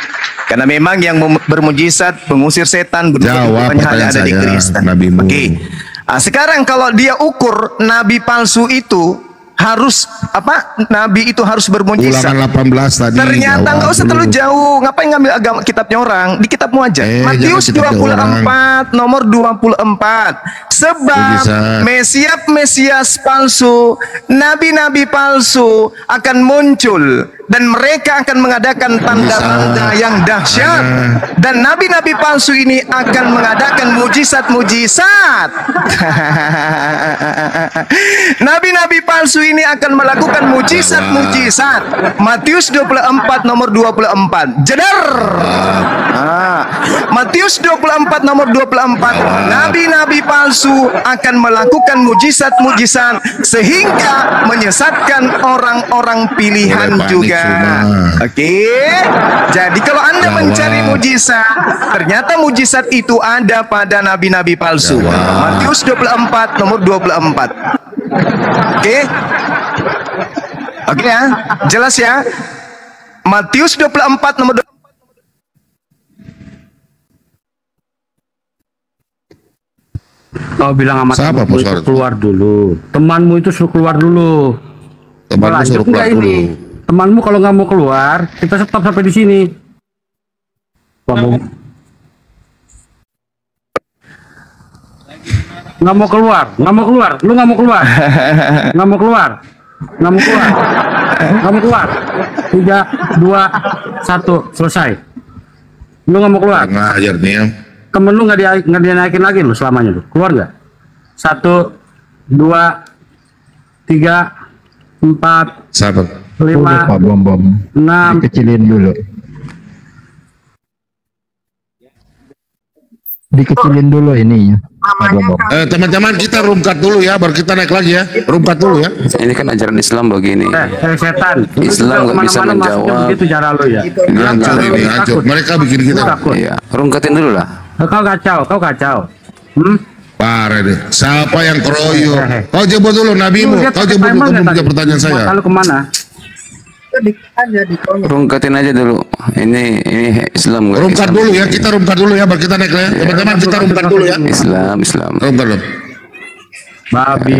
[SPEAKER 1] Karena memang yang bermujizat, mengusir setan,
[SPEAKER 3] Jawab
[SPEAKER 1] hanya ada di Kristen. Oke. Nah, sekarang kalau dia ukur nabi palsu itu harus apa? Nabi itu harus bermujizat.
[SPEAKER 3] Ulangan 18 tadi.
[SPEAKER 1] Ternyata nggak usah terlalu jauh. Ngapain ngambil agama kitabnya orang? Di kitabmu aja. Matius 24 nomor 24. Sebab Mesias palsu, nabi-nabi palsu akan muncul, dan mereka akan mengadakan tanda-tanda yang dahsyat, dan nabi-nabi palsu ini akan mengadakan mujizat-mujizat. Nabi-nabi palsu ini akan melakukan mujizat-mujizat. Matius 24 nomor 24. Jedar. Matius 24 nomor 24. Nabi-nabi palsu akan melakukan mujizat-mujizat sehingga menyesatkan orang-orang pilihan juga. Oke. Jadi kalau Anda mencari mujizat, ternyata mujizat itu ada pada nabi-nabi palsu. Matius 24 nomor 24. Oke. Oke, ya. Jelas, ya. Matius 24 nomor 24.
[SPEAKER 5] Kau bilang sama temanmu itu keluar dulu. Temanmu itu suruh keluar dulu.
[SPEAKER 3] Temanmu suruh keluar dulu.
[SPEAKER 5] Temanmu kalau nggak mau keluar, kita stop sampai di sini. Pak Bom. Nggak mau keluar, nggak mau keluar, lu nggak mau keluar, nggak mau keluar, nggak mau keluar, nggak mau keluar. 3, 2, 1, selesai. Lu nggak mau keluar.
[SPEAKER 3] Ngajar nih ya.
[SPEAKER 5] Temen lu nggak dia naikin lagi lu selamanya lu. Keluar nggak? 1, 2, 3, 4,
[SPEAKER 3] Sahabat.
[SPEAKER 5] 5,
[SPEAKER 9] Pak Bom
[SPEAKER 5] 6.
[SPEAKER 9] dikecilin dulu. Dikecilin dulu ininya. Pak Bom.
[SPEAKER 3] Teman-teman kita roomkat dulu ya, baru kita naik lagi ya. Roomkat dulu ya.
[SPEAKER 6] Ini kan ajaran Islam begini.
[SPEAKER 5] Setan.
[SPEAKER 6] Islam nggak bisa
[SPEAKER 5] Kemana-mana
[SPEAKER 6] menjawab.
[SPEAKER 5] masuknya begitu cara lu ya.
[SPEAKER 3] Hancur ini, hancur. Mereka bikin kita.
[SPEAKER 5] Takut.
[SPEAKER 6] Iya, rungkatin dulu lah.
[SPEAKER 5] Kau kacau.
[SPEAKER 3] Parah deh. Siapa yang keroyok? Kau jemput dulu nabimu. Kau jemput dulu. Kamu punya pertanyaan saya.
[SPEAKER 5] Kalau kemana?
[SPEAKER 6] Rungkatin aja dulu. Ini Islam nggak?
[SPEAKER 3] Roomkat
[SPEAKER 6] Islam.
[SPEAKER 3] dulu ya. Kita roomkat dulu ya, baru kita naik ya. Teman-teman kita roomkat dulu ya.
[SPEAKER 6] Islam.
[SPEAKER 3] Roomkat dulu.
[SPEAKER 5] Babi.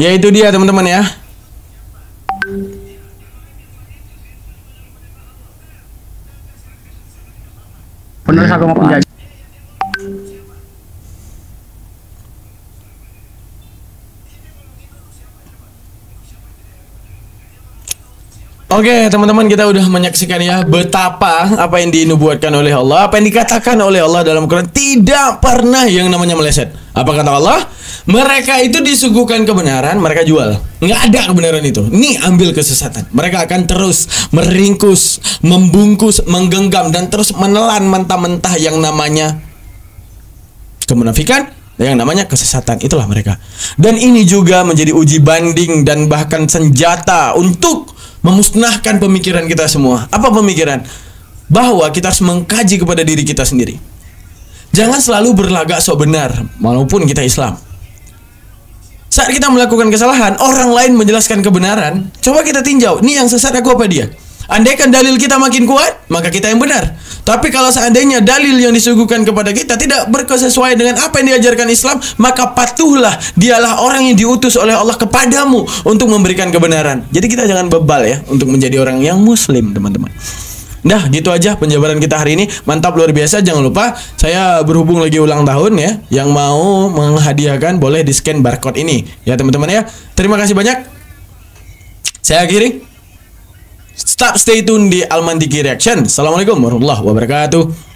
[SPEAKER 2] Ya itu dia teman-teman ya.
[SPEAKER 5] Bener agama penjajah.
[SPEAKER 2] Oke teman-teman, kita udah menyaksikan ya betapa apa yang dinubuatkan oleh Allah, apa yang dikatakan oleh Allah dalam Quran tidak pernah yang namanya meleset. Apa kata Allah? Mereka itu disuguhkan kebenaran, mereka jual. Nggak ada kebenaran itu. Nih ambil kesesatan. Mereka akan terus meringkus, membungkus, menggenggam dan terus menelan mentah-mentah yang namanya kemunafikan, yang namanya kesesatan. Itulah mereka. Dan ini juga menjadi uji banding dan bahkan senjata untuk memusnahkan pemikiran kita semua. Apa pemikiran? Bahwa kita harus mengkaji kepada diri kita sendiri. Jangan selalu berlagak sok benar walaupun kita Islam. Saat kita melakukan kesalahan, orang lain menjelaskan kebenaran, coba kita tinjau, nih yang sesat aku apa dia? Andaikan dalil kita makin kuat, maka kita yang benar. Tapi kalau seandainya dalil yang disuguhkan kepada kita tidak berkesesuaian dengan apa yang diajarkan Islam, maka patuhlah, dialah orang yang diutus oleh Allah kepadamu untuk memberikan kebenaran. Jadi kita jangan bebal ya untuk menjadi orang yang muslim, teman-teman. Nah, gitu aja penjabaran kita hari ini. Mantap, luar biasa. Jangan lupa saya berhubung lagi ulang tahun ya. Yang mau menghadiahkan boleh di-scan barcode ini ya, teman-teman ya. Terima kasih banyak. Saya akhiri. Stay tune di Almantiki Reaction. Assalamualaikum warahmatullahi wabarakatuh.